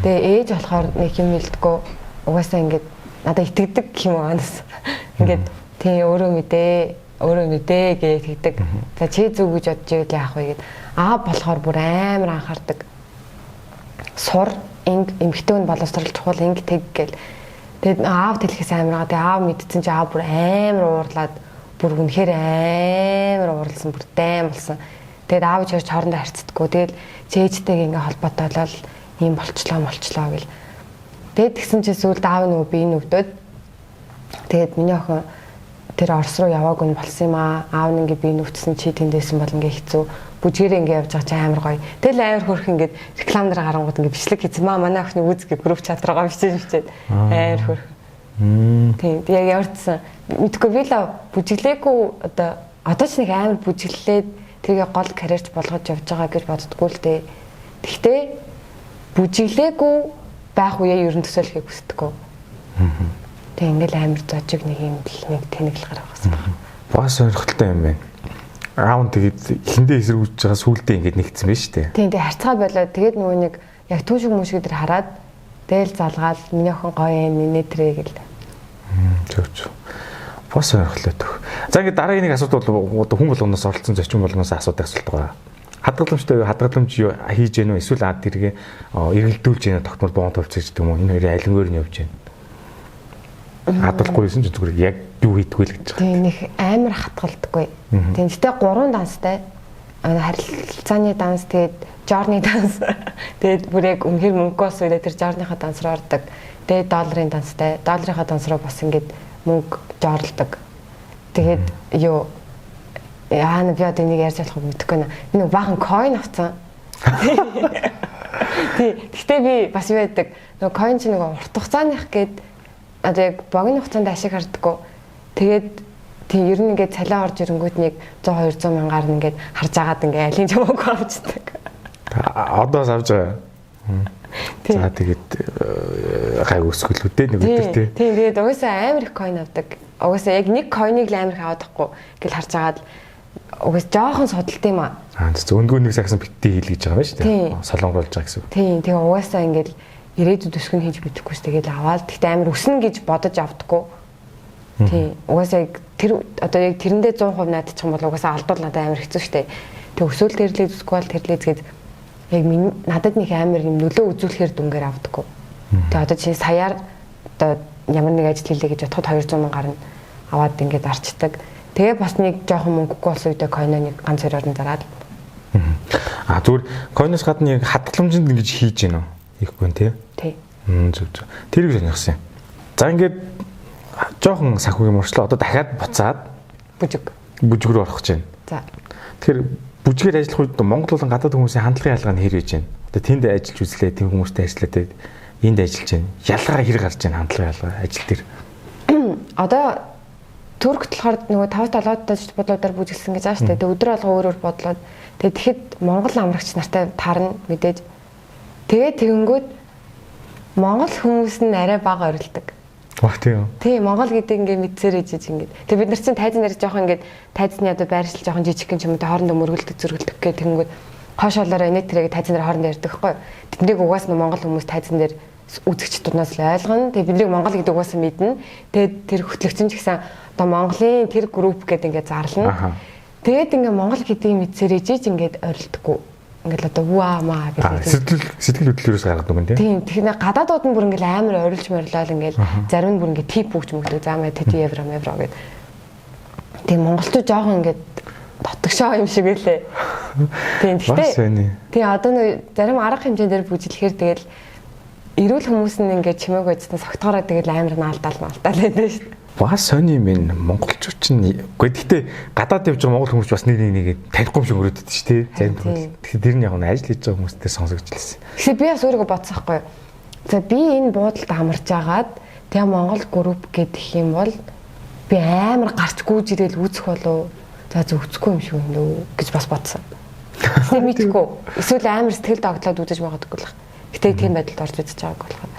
Тэгээ ээж болохоор нэг юм хэлдэггүй. Угаасаа ингээд надад итгэдэг гэх юм аанаас. Ингээд тий өөрөө мэдээ гэж тэгдэг. За чи зүг гэж бодож ивэл яах вэ гэд аав болохоор бүр амар анхаардаг. Сур эмхтэн боловсрал чухал инг тэг гэл. Тэгээд аав тэлхээс амар байгаа. Тэгээд аав мэдсэн чи аав бүр амар уурлаад бүр үнэхээр амар уурлсан бүр дэм болсон. Тэгээд аав ч хоорондоо харьцдаггүй. Тэгээд чээжтэйг ингээ холбоотой болол ийм болчлоо гэл. Тэгээд тэгсэн чи сүүлд аав нөгөө би нүвдөд. Тэгээд миний охин тэр Орос руу яваагүй нь болсон юм аа. Аав нь ингээ би нүвтсэн чи тэндээсэн бол ингээ хэцүү. Бүжгээр ингээ явж байгаа чи амар гоё. Тэгэл амар хөрх ингээ реклам дээр гарангууд ингээ бичлэг хийсэн маа манай охины үзгээ групп чат руугаа бичээд амар хөрх. Тийм яг яварцсан. Мэдгүй би л бүжиглээгүй одоо ч нэг амар бүжиглээд тэгээ гол карьерч болгож явж байгаа гэж боддггүй л дээ. Гэхдээ бүжиглээгүй байх үеэ ерөн төсөөлөхийг хүсдэггүй. Тэг ингээл амар зожиг нэг юм нэг тэнэглэл гарах гэсэн байна. Бас сонирхолтой юм байна. Аав тэгээд эхэндээ эсэргүүцэж байгаа сүулдэ ингээд нэгдсэн байна шүү дээ. Тийм тэг харцгаа болоод тэгээд нөгөө нэг яг түүшиг мүшиг дээр хараад дээл залгаал миний охин гоё юм нэ тэрэ гэл. Зөв. Бас сонирхолтой төх. За ингээд дараагийн нэг асуулт бол хүн болгоноос оролцсон зочин болгоноос асуудаг асуулт байгаа. Хадгаламж юу хийж гэнэ үү эсвэл тэргээ эргэлдүүлж гэнэ тогтмол боон төвцөж гэдэг юм уу? Энэ хоёрын айлангаар нь явж байна. Хадгалахгүйсэн ч зүгээр яг юу хийдгүй л гэж байгаа. Тийм нэг амар хатгалдаггүй. Тийм гэхдээ 3 данстай. Харилцааны данс тэгээд жорны данс. Тэгээд бүр яг үнэхээр мөнгөөс үедээ тэр жорныхаа данс руу ордог. Тэгээд долларын данстай. Долларынхаа данс руу бас ингээд мөнгө жоролдог. Тэгээд юу яана би одоо энийг ярьж болохгүй мэдэхгүй нэ. Би нэг баахан coin авсан. Гэхдээ би бас юу байдаг. Нөгөө coin чи нөгөө урт хугацааных гээд одоо яг богино хугацаанд ашиг хардггүй. Тэгээд тийм ер нь ингээд цалиа орж ирэнгүүт нэг 100 200 мянгаар нь ингээд харж агаад ингээд алин чамаагүй авчдаг. Одоо авч байгаа. За тэгээд гай өсгөлүүдээ нэг өдөр тий. Тийм тэгээд угаасаа амар их coin авдаг. Угаасаа яг нэг coin-ыг л амар их авахгүй гэж харж агаад угаас жоохон судалт юм аа. Өндгөө нэг сагсан битгий хийл гэж байгаа юм шүү дээ. Солонгорлж байгаа гэсэн үг. Тийм тэгээ угаасаа ингээд ирээдүйд өсгөн хийж бидэхгүйс тэгээд аваад тэгтээ амар өснө гэж бодож авдаггүй. Тийм угаасаа тэр одоо яг тэрэндээ 100% наадчих юм бол угаасаа алдвал надад амар хэцүү шүү дээ. Тэг өсөөл тэрлээ зүсгүй бол тэрлээ згээд яг надад нэг амар юм нөлөө үзүүлэхээр дүнгээр авдаггүй. Тэг одоо чи саяар одоо ямар нэг ажил хийлээ гэж бодоход 200 мянгаар нь аваад ингээд арчдаг. Тэгээ бас нэг жоохон мөнгөгүй болсон үедээ койноо нэг ганц хоёроор нь зараад. Зүгээр койноос гадна яг хадгаламжинд ингэж хийж гинөө. Ихгүй нэ тий. Тий. Зөв. Тэрийг сонирхсан юм. За ингээд жоохон санхүүгийн мөрчлөө одоо дахиад буцаад бүжиг рүү орох гэж байна. За. Тэгэхээр бүжгээр ажиллах үед Монгол болон гадаад хүмүүсийн хандлагын ялгаа нь хэр байж байна? Одоо тэнд ажиллаж үзлээ, тэм хүмүүстэй ажиллаад энд ажиллаж байна. Ялгаа хэр гарч байна хандлагын ялгаа ажил дээр? Одоо Туркт болохоор нөгөө 5-7 таж бодлуудаар бүжиглсэн гэж байгаа шүү дээ. Тэгээ өдөр алга өөр өөр бодлоод тэгээ тэгэхэд Монгол амрагч нартай таарна мэдээж. Тэгээ тэгэнгүүт Монгол хүмүүс нь арай бага орилдог. Тийм. Тийм Монгол гэдэг ингээ мэдсээр ижиж ингээд. Тэгээ бид нар чинь тайзан дээр жоохон ингээд тайзны одоо байршил жоохон жижиг юм ч юм уу хоорондоо мөргөлдөг зөргөлдөг гэх тэгэнгүүт хоошоолоор инээ тэрэг тайзан дээр хоорондоо ярьдаг хгүй. Тэднийг угаас нь Монгол хүмүүс тайзан дээр үзэгч дунаас л ойлгоно. Тэгээ бидний Монгол гэдэг угаасаа мэднэ. Тэгээд тэр хөтлөгчөн ч гэсэн одоо Монголын тэр групп гэдэг ингээд зарлана. Тэгээд ингээ Монгол гэдгийг мэдсээр ижиж ингээд орилдоггүй. Ингээл одоо ваа маа гэдэг. Сэтгэл хөдлөлөөс гаргадаг юм тийм. Тэгэхээр гадаадууд нь бүр ингээл амар орилж морлол ингээл зарим нь бүр ингээ тип бүгж мөгдөг заамаа тэт евро гэд. Тийм монголчууд жоохон ингээд дотгошоо юм шиг үлээ. Тийм гэхдээ. Тийм одоо нэг зарим арга хэмжээгээр бүжиглэхээр тэгэл эрүүл хүмүүс нь ингээд чимээг байцсан согтгороо тэгэл амар наалдаал байдаг шүү дээ. Бас сони юм байна. Монголчууд чинь гэхдээ гадаад явж байгаа монгол хүмүүс бас нэг танихгүй юм шиг өрөөдөд шүү дээ. Зарим хүмүүс. Тэгэхээр тэр нь яг ажил хийж байгаа хүмүүстэй сонсогдчихлээ. Тэгэхээр би бас өөрийгөө бодсон байхгүй юу. За би энэ буудалд амарч агаад тэгээ монгол групп гэдэг юм бол би амар гарч гүйж ирээл үүсэх болов. За зөвцөхгүй юм шиг юм дөө гэж бас бодсон. Тэгээ мэдгүй. Эсвэл амар сэтгэл догтлоод үзэж магадгүй л. Гэтэ тийм байдалд орж үзэж байгааг болохоор.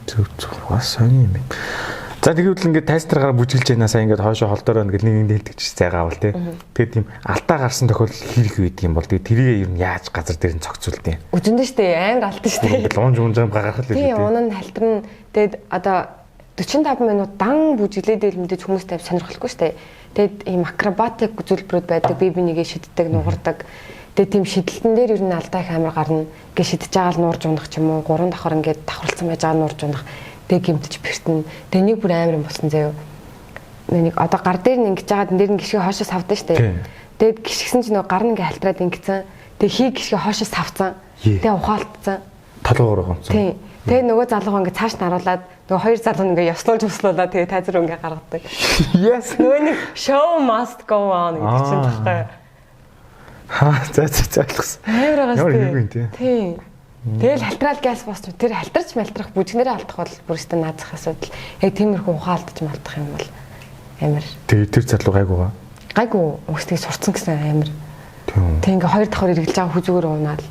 Зөв бас сони юм байна. За тэгээд ингээд тайзтаргаар бүжиглж байнасаа ингээд хойшоо холдороо ингээд нэг хэлдэг чи зайгаавал тий. Тэгээд тийм алдаа гарсан тохиолдол хэрэг үйдэг юм бол тэгээд тэрийг ер нь яаж газар дээр нь цогцолт юм. Үжиндээ штэ амар алдсан штэ. Ингээд луунж унжаам гаргах л үү. Тий, унаа халтарна. Тэгээд одоо 45 минут дан бүжиглээд ийл мэдээж хүмүүстэй сонирхолгүй штэ. Тэгээд ийм акробатик зүйлбэрүүд байдаг. Би нэгээ шиддэг, нугардаг. Тэгээд тийм шидэлтэн дээр ер нь алдаа их амар гарна. Ингээд шидэж байгаа л нуурж унах ч юм уу, 3 давхар ингээд давхарлцсан байж байгаа нуурж унах. Тэг гимтэж бэртэн. Тэг нэг бүр амар юм болсон заяа. Нэг одоо гар дээр нь ингэж жагаад нэр нь гიშгэ хоошоо савдсан штэ. Тэгэд гიშгсэн чинь нөгөө гар нь ингээ халтраад ингэсэн. Тэг хий гიშгэ хоошоо савцсан. Тэг ухаалтцсан. Толгоогоор гонцсон. Тэг. Тэг нөгөө залуу ингээ цааш наруулаад нөгөө хоёр залуу ингээ ёслуулж услуулаад тэгээ тайз руу ингээ гаргадаг. Yes. Нөгөө нэг show must go on гэж чинь тахтай. За ойлгосон. Ямар юм тий. Тэгэл халтраал газ босч тэр халтарч малтрах бүжгнэрээ алдах бол бүрстэ наазах асуудал. Яг тиймэрхүү ухаалтж малтах юм бол амар. Тэгээ тэр залуу гайгуугаа. Гайгүй өгсдгийг сурцсан гэсэн амар. Тэг ингээ хоёр давхар эргэлж байгаа хүзүүгээр унаал.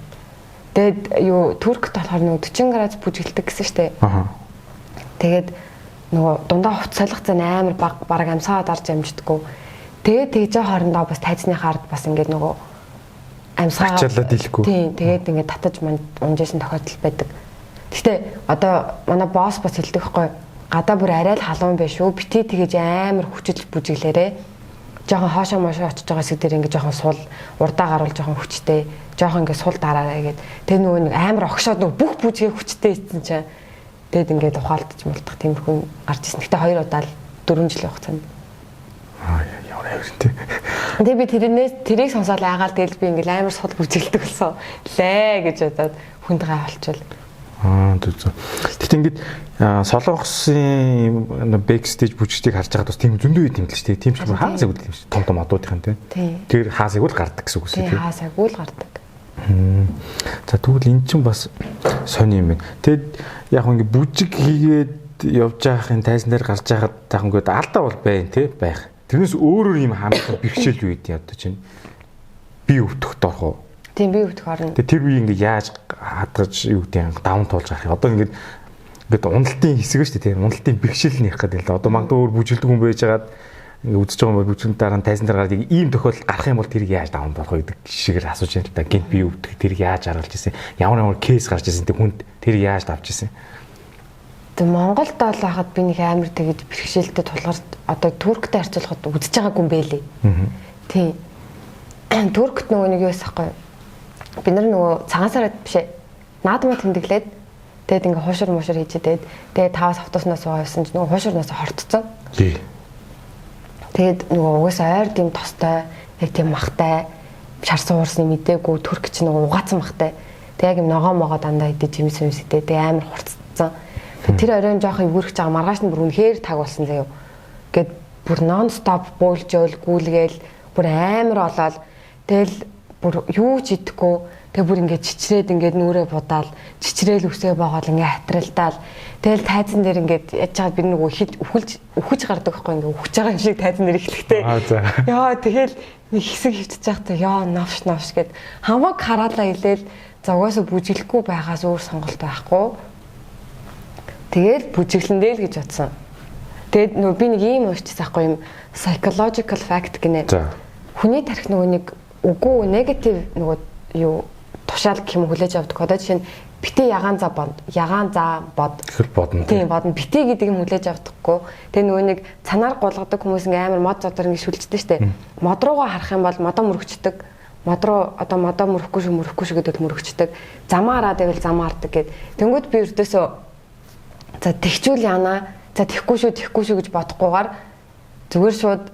Тэгэд юу Туркт болохоор нөгөө 40 градус бүжгэлдэг гэсэн штэ. Тэгээд нөгөө дундаа хувц солих зэн амар баг амсаад орж амждаггүй. Тэгээд тэгж байгаа хоорондоо бас тайзны хард бас ингээ нөгөө амсгаалаад дийлэхгүй. Тийм, тэгээд ингээд татаж унжсэн тохиолдол байдаг. Гэхдээ одоо манай босс бас хэлдэг байхгүй гадаа бүр арай л халуун байш шүү. Бити тэгэж амар хүчил бүжиглээрээ. Жохон хоошоо мошоо очиж байгаа хэсэг дээр ингээд жохон сул урдаа гаруул жохон хүчтэй. Жохон ингээд сул дараарай гэд. Тэр нөгөө нэг амар огшоод нөгөө бүх бүжгээ хүчтэй ийцэн чинь. Тэгэд ингээд ухаалтж мулдах тиймэрхүү гарч ирсэн. Гэхдээ 2 удаа л 4 жилийн хугацаанд. Ямар хэрэгтэй. Тэгээ би тэрийг сонсоод айгаал тэгэл би ингээл амар сул бүжиглдэг болсон. Лээ гэж бодоод хүнд гай болчихвол. Зүг. Тэгт ингээд солонгосын бэкстейж бүжигчдийг харж байгаад бас тийм зөндөө юм л шүү дээ. Тийм ч хаасаг үл тийм шүү. Том адуудын тийм. Тэр хаасаг үл гардаг гэсэн үг шүү дээ. Хаасаг үл гардаг. За тэгвэл эн чинь бас сони юм байна. Тэгэд яг ингээд бүжиг хийгээд явж байхын тайзан дээр гарч байхад таах ингээд алдаа бол байна тий байх. Тэрнээс өөр юм хамаатай бэрхшээл юу гэдэг одоо чинь би өвдөхд орох уу? Тийм би өвдөх орно. Тэгээ тэр би ингээ яаж хадгаж юу гэдэг даван туулж гарах юм. Одоо ингээд уналтын хэсэг шүү дээ тийм уналтын бэрхшээл нэх гэдэг л одоо магадгүй өөр бүжгэлдэг хүн байж байгаад ингээ үзэж байгаа бол бүжгэлд дараа нь тайзан дээр гараад ийм тохиолдол гарах юм бол тэрийг яаж даван болох вэ гэдэг шигээр асууж байна л да. Гинт би өвдөх тэрийг яаж харуулж ирсэн. Ямар кейс гарч ирсэн тэг хүнд тэр яаж давж ирсэн. Монголд бол хахад би нэг амар тэгээд бэрхшээлтэй тулгарч одоо Турктэй харьцуулахад үзэж байгаагүй юм бэлээ. Тийм. Туркт нөгөө нэг юу ясахгүй. Бид нар нөгөө цагаан сард бишээ. Наадмаа тэмдэглээд тэгээд ингээ хуушир мушир хийжээд тэгээд 5-аас автобуснаас суусан чинь нөгөө хууширнаас хортцсон. Тэгээд нөгөө угаасаа ойр тийм тостой, яг тийм махтай, шарсан уурсны мдээгүй Турк чинь нөгөө угаацсан махтай. Тэгээд яг юм ногоо могоо дандаа идэж юмс идээ тэгээд амар хурцсан. Тэр оройн жоох өвөрч байгаа маргааш нь бүр үнэхээр таг болсон заяа. Гэт бүр нон стоп буулж өөл гүйлгээл бүр амар олоод тэгэл бүр юу ч идэхгүй Тэгээ бүр ингээд чичрээд ингээд нүрээ будаал, чичрээл үсээ боогоол ингээд хатралдаал. Тэгэл тайзан дээр ингээд яж чаад би нэг үхэж гардаг байхгүй ингээд үхэж байгаа юм шиг тайзан дээр ихлэхтэй. Яа тэгэл нэг хэсэг хөвтөж байхдаа яа новш гэд хамаг хараалаа илээл за угаасаа бүжиглэхгүй байгаас өөр сонголт байхгүй. Тэгэл бүжиглэндээ л гэж бодсон. Тэгээд нөгөө би нэг юм уурчсан байхгүй юм psychological fact гинэ. Хүний тарих нөгөө нэг үгүй негатив нөгөө юу тушаал гэх юм хүлээж авдаг. Одоо жишээ нь битээ ягаан за бод тэгэхээр бодно. Тийм бодно. Битээ гэдэг юм хүлээж авдаггүй. Тэгээ нөгөө нэг цанаар гулгадаг хүмүүс ингээ амар мод зодор ингээ шүлждэг штэ. Мод руугаа харах юм бол модоо мөрөгчдөг. Мод руу одоо модоо мөрөхгүй шүү гэдэг мөрөгчдөг. Замаа хараад байвал замаа хардаг гэд. Тэнгүүд би өрдөөсөө за тэгчүүл яана. За тэгхгүй шүү гэж бодохгүйгээр зүгээр шууд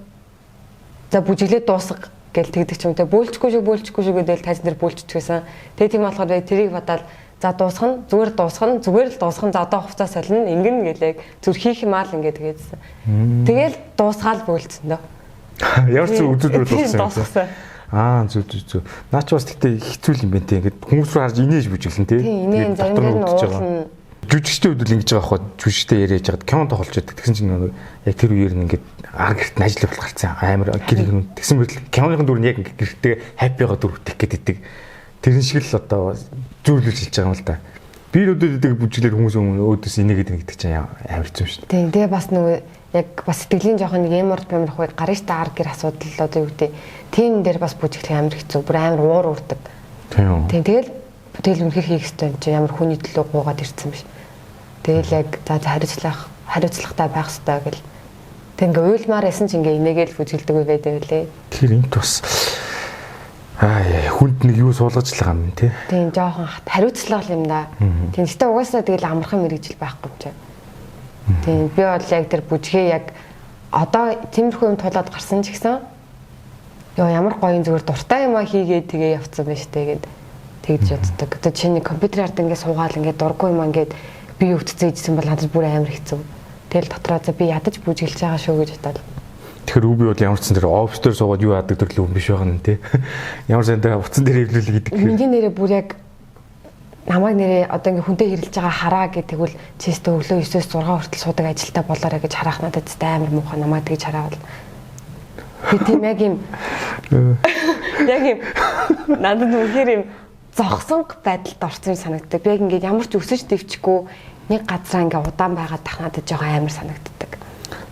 за бүжиглээд дуусга гэл тэгдэг ч юм те бөөлчихгүй шүү гэдэл тайзан дээр бөөлчихсэн. Тэгээ тийм болохоор би тэрийг бодоод за дуусгах нь зүгээр л дуусгах за одоо хувцас солино ингэн гэлээ зүр хийх юм аа л ингэ тэгээдсэн. Тэгэл дуусгаал бөөлцсөн дөө. Ямар ч үзүүл дуусгасан. Зүг. Наа ч бас тэгтээ хэцүү юм байна те. Ингээд хүмүүс рүү харж инээж бүжиглэн те. Тэгээд зарим дээр нь уулна. Жүжигчтэй үдэл ингэж байгаа хоо жүжигчтэй яриаж байгаад кинонд тоглож байдаг. Тэгсэн чинь яг тэр үеэр нь ингээд гэрт нь ажиллах болох гарцсан амар гэр юм. Тэгсэн мэт киноны дүр нь яг гэртээ хаппигаа дүр үтэх гэдэг. Тэрэн шиг л одоо зөөрлөж хэлж байгаа юм л да. Би өдөөдөг бүжиглэр хүмүүс өөдөөс инээгээд байна гэдэг чинь амар хэцүү шүү дээ. Тийм тэгээ бас нөгөө яг бас сэтгэлийн жоохон нэг эморт бэмрэх үед гараж та ар гэр асуудал одоо юу гэдэг. Тийм дээр бас бүжиглэх амар хэцүү. Бүр амар уур уурдаг. Тийм тэгэл үнхээр хийх хэрэгтэй юм чи ямар хүний төлөө гуугаад ирсэн биш. Тэгэл яг за хариуцлагатай байх хэрэгтэй гэл. Тэг ингээ уйлмаар ясан чи ингээ инээгээл бүжгэлдэг үе байдаг үлээ. Тэр юм бас хүнд нэг юу суулгажлаа юм тий. Тийм жоохон хариуцлага юм да. Тийм гэхдээ угаасаа тэгэл амархан мэрэгжил байхгүй юм чи. Тийм би бол яг тэр бүжгээ яг одоо тиймэрхүү юм тулаад гарсан ч гэсэн ёо ямар гоё зүгээр дуртай юм а хийгээд тэгээ явцсан байж тээ гэд тэгж яддаг. Одоо чиний компьютер ард ингээ суугаал ингээ дургүй юм ингээд би өвдцөө ийжсэн бол надад бүр амар хэцүү. Тэгэл дотроо за би ядаж бүжиглж байгаа шүү гэж бодоод. Тэгэхээр үби бол ямар ч зэн дээр офс дээр суугаад юу яадаг төрлөө юм биш байгаа нь тий. Ямар зэн дээр утсан дээр хэвлүүлээ гэдэг. Миний нэрээ бүр яг намайг нэрээ одоо ингээ хүнтэй хэрэлж байгаа хараа гэдэг бол чистэ өглөө 9-өөс 6 хүртэл суудаг ажилтаа болоорой гэж харах надад амар муухай намайг тэгж хараавал. Би тийм яг юм надад үнэхээр юм зогсонг байдалд орсон санагддаг. Би яг ингээд ямар ч өсөж дэвчихгүй нэг газараа ингээ удаан байгаад тах надад жоо амар санагддаг.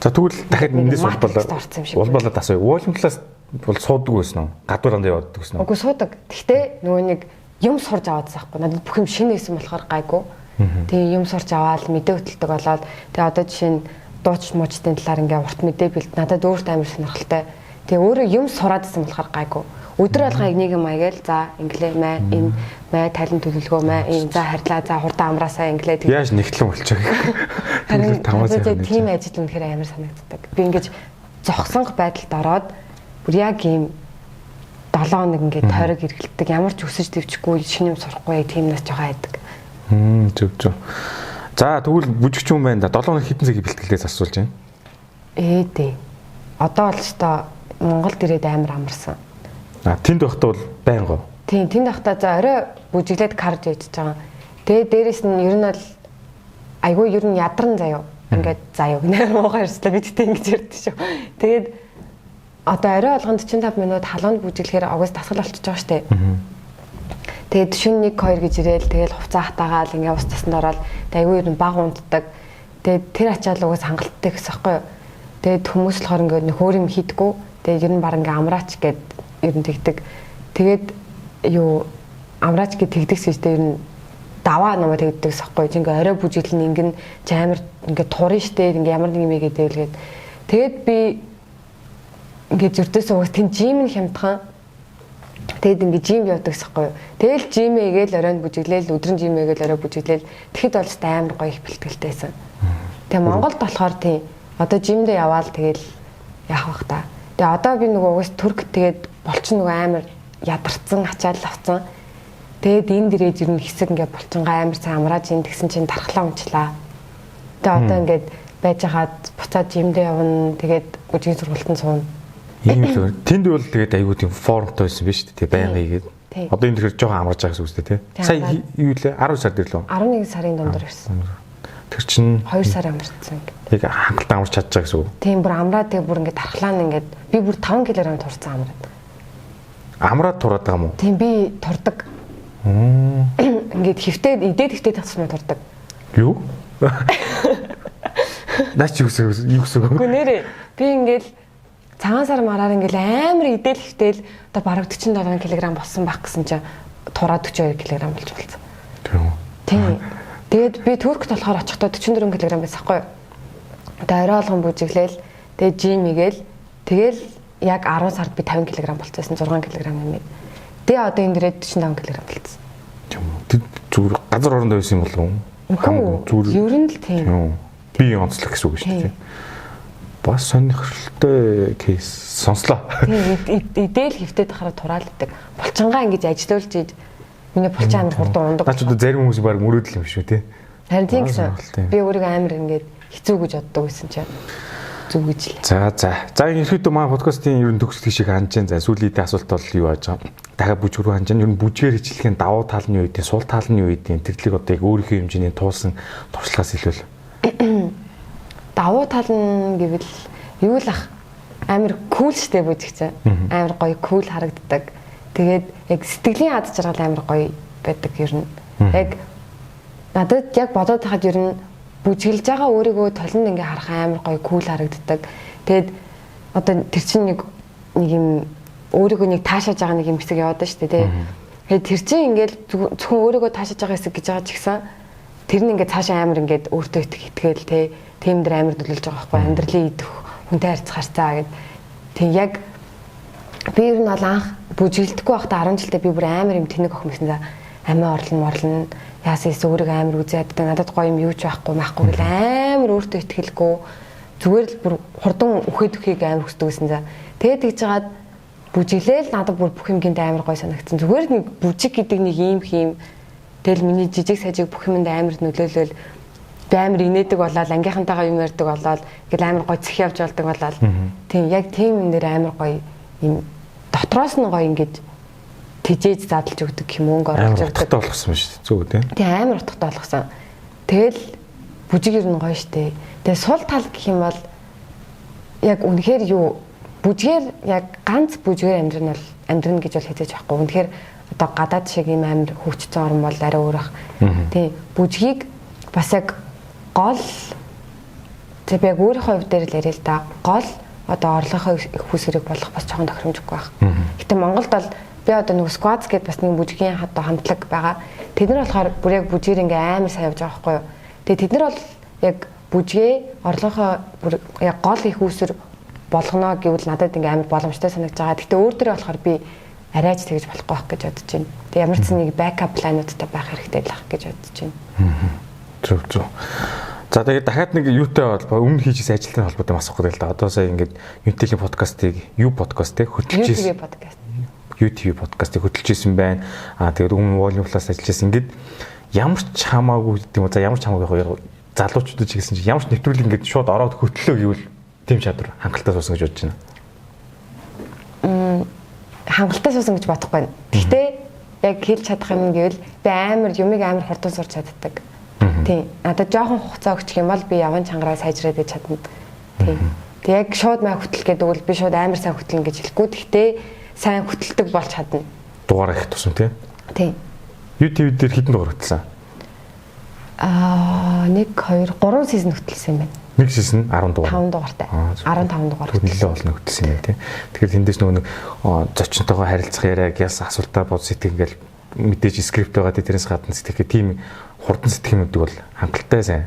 За тэгвэл дахиад эндээс улбалаад асууя. Уулын талаас бол суудаг байсан уу? Гадуурандаа явдаг байсан уу? Үгүй суудаг. Гэхдээ нөгөө нэг юм сурж аваадсан байхгүй. Надад бүх юм шинэ байсан болохоор гайгүй. Тэгээ юм сурж аваад мэдээ хөтэлдэг болоод тэгээ одоо жишээ нь дууч муучдын талаар ингээ урт мэдээ бэлд надад өөртөө амар сонирхолтой. Тэгээ өөрөө юм сураадсан болохоор гайгүй. Өдөр алгаа нэг юм аягаал за инглээ мэ энэ мэ талент төлөвлөгөө мэ энэ за харьлаа за хурдан амраасаа инглээ тэгээ яаж нэгтлэн болчих. Харин тийм ажил үнэхээр амар санагддаг. Би ингэж зогсонг байдалд ороод бүр яг ийм 7 хоног ингээд тойрог эргэлдэг ямар ч өсөж дэвчихгүй шинэ юм сурахгүй тийм нас жоохон айдаг. Зөв. За тэгвэл бүжигч юм байна да 7 хоног хэдэн цагийн бэлтгэлээс асуулж байна. Дээ. Одоо л ч та Монголд ирээд амар амарсан. Тэнд байхдаа бол байнга. Тийм, тэнд байхдаа за орой бүжиглээд карж яж байгаа. Тэгээ дээрэс нь ер нь бол айгүй ер нь ядарн заяа. Ингээд заяа гэнэ муухай ярьслаа бидтэй ингэж ярьдаг шүү. Тэгээд одоо орой болгонд 45 минут халуунд бүжиглэхээр огоос дасгал болчихж байгаа штэ. Тэгээд шөнө 1 2 гэж ирээл тэгэл хувцас хатаагаал ингээ ус тасанд ороод айгүй ер нь баг унтдаг. Тэгээд тэр ачаал угаас хангалттай гэсэн хэвгүй юу. Тэгээд хүмүүс болохоор ингээ нөхөр юм хийдэггүй. Тэгээд ер нь баг ингээ амраач гэд ер нь тэгдэг. Тэгээд юу амраач гэд тэгдэг сэжтэй ер нь даваа намаа тэгдэг сахгүй. Ингээ орой бүжиглэн ингэн чамир ингээ турын штэ ингээ ямар нэг юм игээдэлгээд. Тэгээд би ингээ зүрдээс угаас тэнд жим нь хямдхан. Тэгэд ингээ жим явдаг сахгүй. Тэгэл жим игээл оройн бүжиглээл өдрөн жим игээл орой бүжиглээл. Тэгэхэд бол амар гоё их бэлтгэлтэйсэн. Тэгээ Монголд болохоор тийм одоо жимдээ яваал тэгэл яах вэ та. Тэгээ одоо би нөгөө угаас Турк тэгээд болчин нөгөө амар ядарсан ачаал авцсан. Тэгээд энэ дээрээ ер нь хэсэг ингээ булчингаа амар сайн амрааж ин тэгсэн чинь дархлаа унчлаа. Тэгээд одоо ингээд байж хаад буцаад жимдээ явна. Тэгээд бүжгийн сургалтанд сууна. Ийм л тэнд бол тэгээд айгүй тийм формтой байсан биз дээ. Байнга игээд. Одоо энэ тэгэхээр жоохон амарч байгаа гэсэн үг үстэй тий. Сая юу лээ 10 сард ирлээ. 11 сарын дундор ирсэн. Тэр чинь 2 сар амарчсан. яг хангалттай амарч чадж байгаа гэсэн үг. Тийм бүр амраад тэгээ бүр ингээд тархлаа нь ингээд би бүр 5 кг турсан амраад. Амраад тураад байгаа юм уу? Тийм би турдаг. Ингээд хөвтөд идээд хөвтөд тасчмаа турдаг. Юу? Наач юу гэсэн үг? Үгүй нэрээ би ингээд цагаан сар мараар ингээл амар идэл хвтэл одоо бараг 47 кг болсон байх гэсэн чинь тураад 42 кг болж болсон. Тийм. Тэгээд би Туркт болохоор очихдоо 44 кг байсан хгүй. Одоо орой олгон бүжиглээл тэгээд жим игээл тэгэл яг 10 сард би 50 кг болчихсон 6 кг нэмээд. Тэгээ одоо энэ дээрээ 45 кг болчихсон. Тэг зүгээр газар орондоо байсан юм болов уу? Зүгээр. Ер нь л тийм. Би онцлог гэсэн үг шүү дээ. Бас сонирхолтой кейс сонслоо. Идэл хөвтөд хараа тураалдаг. Булчингаа ингэж ажилуулж ийж миний булчин амар хурдан ундаг. Наач одоо зарим хүмүүс баг мөрөөдөл юм шүү те. Харин тийм гэсэн. Би өөрийгөө амар ингэж хэцүү гэж боддог байсан чинь зүг гэж л. За ерөөдөө манай подкастын ер нь төгсөлт шиг хандж байна. За сүүлийн асуулт бол юу байж байгаа? Дахиад бүжгрүү хандж байна. Ер нь бүжгээр хичээлхийн давуу тал нь юу гэдэг, сул тал нь юу гэдэг, тэрлэг одоо яг өөрийнхөө хэмжээний туулсан туршлагаас илүүл. Давуу тал нь гэвэл юу л ах амар кул штэ бүжигч. Амар гоё кул харагддаг. Тэгээд яг сэтгэлийн ад жаргал амар гоё байдаг ер нь. Яг надад яг бодоод тахад ер нь бүжиглж байгаа өөрийгөө толонд ингээ харах амар гоё кул харагддаг. Тэгээд одоо тэр чинь нэг юм өөрийгөө нэг таашааж байгаа нэг юм хэсэг яваад штэ тий. Тэгээд тэр чинь ингээл зөвхөн өөрийгөө таашааж байгаа хэсэг гэж байгаа ч гэсэн тэр нь ингээ цаашаа амар ингээд өөртөө итгэл тий. Тэм дээр амар нөлөөлж байгаа байхгүй амьдралын идэх хүнтэй харьцах харцаа гэд. Тэг яг би ер нь бол анх бүжиглдэггүй байхдаа 10 жилдээ би бүр амар юм тэнэг охин байсан за амиа орлон яасан эсвэл өөрийгөө амар үзээд надад гоё юм юу ч байхгүй гэл амар өөртөө итгэлгүй зүгээр л бүр хурдан үхээд амар хүсдэг байсан за. Тэгээд тэгж жагаад бүжиглээл надад бүр бүх юм гинт амар гоё санагдсан. Зүгээр нэг бүжиг гэдэг нэг юм хийм тэгэл миний жижиг сажиг бүх юмд амар нөлөөлөл би амар инээдэг болоод ангийнхантайгаа юм ярьдаг болоод гэл амар гоё цэх явж болдог болоод тийм яг тийм юм дээр амар гоё юм дотроос нь гоё ингэж тижээж задлж өгдөг юм өнгө оруулж өгдөг. Утгатай болгосон шүү дээ. Зүг үү? Тийм амар утгатай болгосон. Тэгэл бүжиг ер нь гоё штэ. Тэгээ сул тал гэх юм бол яг үнэхээр юу бүжгээр яг ганц бүжгээр амьдрна гэж бол хэзээж байхгүй. Үнэхээр одоо гадаад шиг юм амар хөвчтөн орн бол арай өөр ах. Тийм бүжгийг бас яг гол тэг яг өөрийнхөө хувьд дээр л яриа л да. Гол одоо орлогынхоо их хүсрэг болох бас жоохон тохиромжгүй байх. Гэтэ Монголд бол би одоо нэг squats гэдэг бас нэг бүжгийн одоо хамтлаг байгаа. Тэд нар болохоор бүр яг бүжгээр ингээм амар сайн явж байгаа байхгүй юу. Тэгээ тэд нар бол яг бүжгээ орлогынхоо бүр яг гол их хүсэр болгоно гэвэл надад ингээм амар боломжтой санагдаж байгаа. Гэтэ өөр дөрөө болохоор би арайч тэгж болохгүй байх гэж бодож байна. Тэгээ ямар ч нэг backup плануудтай байх хэрэгтэй л ах гэж бодож байна. Зөв. За тэгээд дахиад нэг юутай холбоо өмнө хийжсэн ажилтны холбоотой асуух гэдэг л да. Одоо сая ингээд Unity подкастыг подкастыг хөтлөж YouTube подкастыг хөтлөж ирсэн байна. Тэгээд өмнө Volume Plus ажиллаж ирсэн. Ингээд ямар ч хамаагүй гэдэг юм уу. За ямар ч хамаагүй яг залуучуудад ч гэсэн чинь ямар ч нэвтрүүлэг ингээд шууд ороод хөтлөө гэвэл тийм чадвар хангалттай суусан гэж бодож байна. Хангалттай суусан гэж бодохгүй байна. Гэхдээ яг хэлж чадах юм гэвэл би юмыг амар хурдан сурч чаддаг. Тийм. Надад жоохон хугацаа өгчих юм бол би яван чангараа сайжраад гэж чадна. Тийм. Тэг яг шууд маа хөтлөх гэдэг бол би шууд амар сайн хөтлөн гэж хэлэхгүй. Гэхдээ сайн хөтэлдэг болж чадна. Дугаар их тусан тийм. Тийм. YouTube дээр хэдэн дугаар хөтлсөн? 1 2 3 сизон хөтлсөн юм байна. Нэг сизон 10 дугаар. 5 дугаартай. 15 дугаар. Нэлээд олон хөтлсөн юм тийм. Тэгэхээр тэндээс нөгөө зочинтойгоо харилцах яриаг яс асуултаа бод сэтгэх ингээл мэдээж скрипт байгаа тэрнээс гадна сэтгэх тийм хурдан сэтгэхмүүдийг бол хангалттай сайн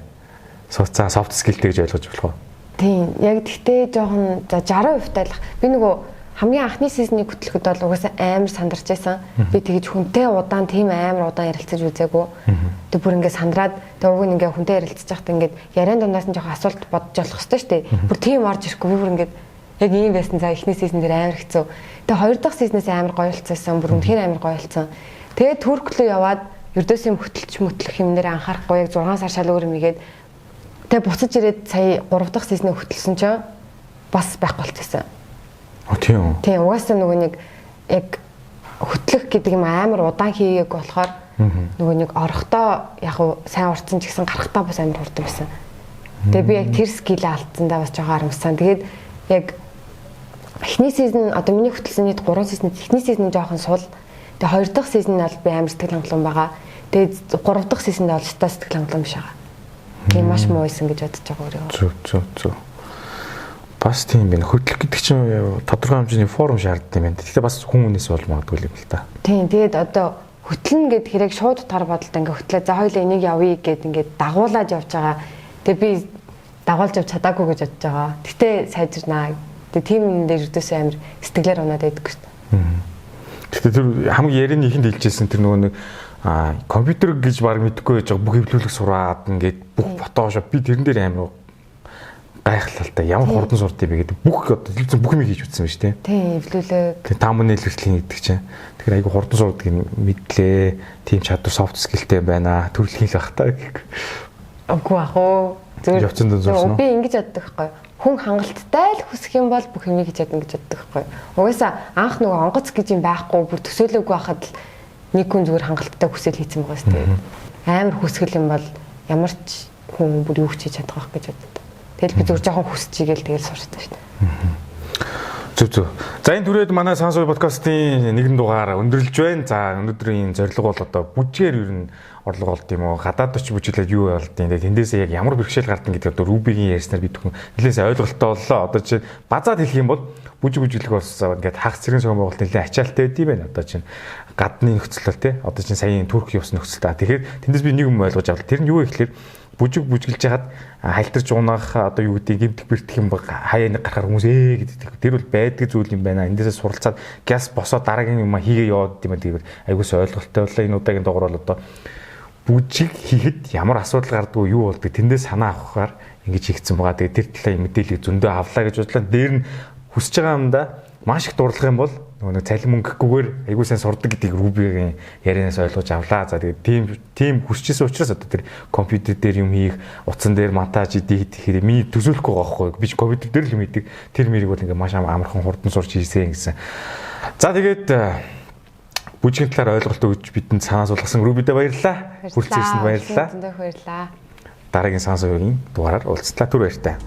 сууцаа soft skillтэй гэж ойлгож болох уу? Тийм. Яг тэгтээ жоохон 60% тайлах. Би нөгөө хамгийн анхны сизнийг хөтлөхөд бол угаасаа амар сандарч байсан. Би тэгэж хүнтэй удаан тийм амар удаан ярилцаж үзээгүй. Тэг бүр ингээд сандраад тэг уг нь ингээд хүнтэй ярилцаж байхдаа ингээд яриан дундаас нь жоохон асуулт бодож болох хэрэгтэй шүү дээ. Бүр тийм орж ирэхгүй. Би бүр ингээд яг ийм байсан. За эхний сизон дээр амар хэцүү. Тэг хоёр дахь сизнээс амар гоё болцсон. Бүр үнэхээр амар гоё болцсон. Тэгээд Турк руу яваад ердөөс юм хөтөлч мөтлөх юм нэр анхаарахгүй яг 6 сар шал өөр юм игээд тэгээ буцаж ирээд сая 3 дахь сизнийг хөтөлсөн чинь бас байхгүй болчихсон. Тийм. Тийм угаасаа нөгөө нэг яг хөтлөх гэдэг юм амар удаан хийгээг болохоор нөгөө нэг орохдоо яг уу сайн урцсан ч гэсэн гарахтаа бас амар хурдан байсан. Тэгээ би яг тэр скилээ алдсандаа бас жоохон харамссан. Тэгээд яг эхний сизон одоо миний хөтлсөн нийт 3 сизон эхний сизон жоохон сул. Тэгээ 2 дахь сизон нь бол би амар сэтгэл хангалуун байгаа. Тэгээд 3 дахь сизонд бол өстой сэтгэл хангалуун биш байгаа. Тийм маш муу байсан гэж бодож байгаа өөрөө. Зөв. Бас тийм байна. Хөтлөх гэдэг чинь тодорхой хэмжээний форум шаарддаг юм байна. Гэхдээ бас хүн хүнээс бол магадгүй юм л та. Тийм. Тэгээд одоо хөтлөн гэдэг хэрэг шууд утгаар бодолтой ингээ хөтлөө. За хоёул энийг явъя гэд ингээ дагуулад явж байгаа. Тэгээ би дагуулж явж чадаагүй гэж бодож байгаа. Гэтэ сайжирнаа. Тэгээ тийм юм дээр өдөөсөө амар сэтгэлээр унаад байдаг шүү дээ. Гэтэ тэр хамгийн ярианы ихэнд хэлжсэн тэр нөгөө нэг компьютер гэж баг мэдгүй байж байгаа бүх хэвлүүлэг сураад ингээд бүх фотошоп би тэрэн дээр амар гайхлаа л та ямар хурдан сурдгийг бэ гэдэг бүх одоо хэлсэн бүх юм хийж үтсэн байна шүү дээ. Тийм хэвлүүлэг. Тэгээ тамбаны илэрхийлэн гэдэг чинь тэгэхээр айгу хурдан сурдгийг мэдлээ. Тим чадвар софт скиллтэй байна. Төрөлхийн л бах та гэх. Үгүй ах уу. Зөв. Би ингэж боддог байхгүй. Хүн хангалттай л хүсэх юм бол бүх юмыг хийж чадна гэж боддог байхгүй. Угаасаа анх нөгөө онгоц гэж юм байхгүй бүр төсөөлөөгүй байхад л нэг хүн зүгээр хангалттай хүсэл хийсэн байгаа шүү дээ. Амар хүсгэл юм бол ямар ч хүн бүр юу хийж чадах байх гэж боддог. Тэгэл би зүгээр жоохон хүсчихийгээл тэгэл сурчдаг шүү дээ. Зөв. За энэ түрээд манай Сансуй подкастын нэгэн дугаар өндөрлж байна. За өнөөдрийн зорилго бол одоо бүжгээр ер нь орлого олд юм уу? Гадаад очиж бүжиглээд юу болд юм. Тэндээсээ яг ямар бэрхшээл гардаг гэдэг одоо Рубигийн ярьснаар бид бүхэн нэлээсээ ойлголттой боллоо. Одоо чинь базаад хэлэх юм бол бүжиглэх бас ингээд хагас цэргийн сувгийн байгуулалт нэлээ ачаалттай байдсан байна. Одоо чинь гадны нөхцөл тий. Одоо чинь саяын Турк явсан нөхцөл та. Тэгэхээр тэндээс би нэг юм ойлгож авлаа. Тэр нь юу вэ гэхээр бүжиглэж хаад хайлтарч унаах одоо юу гэдэг гэмтэх бэртэх юм хаяа нэг гарахаар хүмүүс гэдэг. Тэр бол байдаг зүйл юм байна. Эндээсээ суралцаад газ босоо дараагийн юм хийгээ яваад юм гэдэг айгуус ойлголттой боллоо. Энэ удаагийн дугаар бол одоо бүжиг хийхэд ямар асуудал гардаг юу болдог тэндээс санаа авахаар ингэж хийгдсэн байгаа. Тэгээ тэр талын мэдээлэл зөндөө авлаа гэж бодлоо. Дээр нь хүсэж байгаа юмдаа маш их дурлах юм бол нөгөө цалин мөнгөгүйгээр айгуу сайн сурдаг гэдгийг Рубигийн ярианаас ойлгож авлаа. За тэгээд тийм хүсчихсэн учраас одоо тэр компьютер дээр юм хийх, утсан дээр монтаж хийх гэхээр миний төсөөлөхгүй байгаа байхгүй. Би ч компьютер дээр л юм хийдэг. Тэр мэрийг бол ингээ маш амархан хурдан сурч хийсэн гэсэн. За тэгээд бүжгийн талаар ойлголт өгч бидэнд санаа суулгасан Рубидэ баярлалаа. Хүрэлцэн ирсэнд баярлалаа. Баярлалаа. Дараагийн Сансуйгийн дугаараар уулзлаа. Түр баяртай.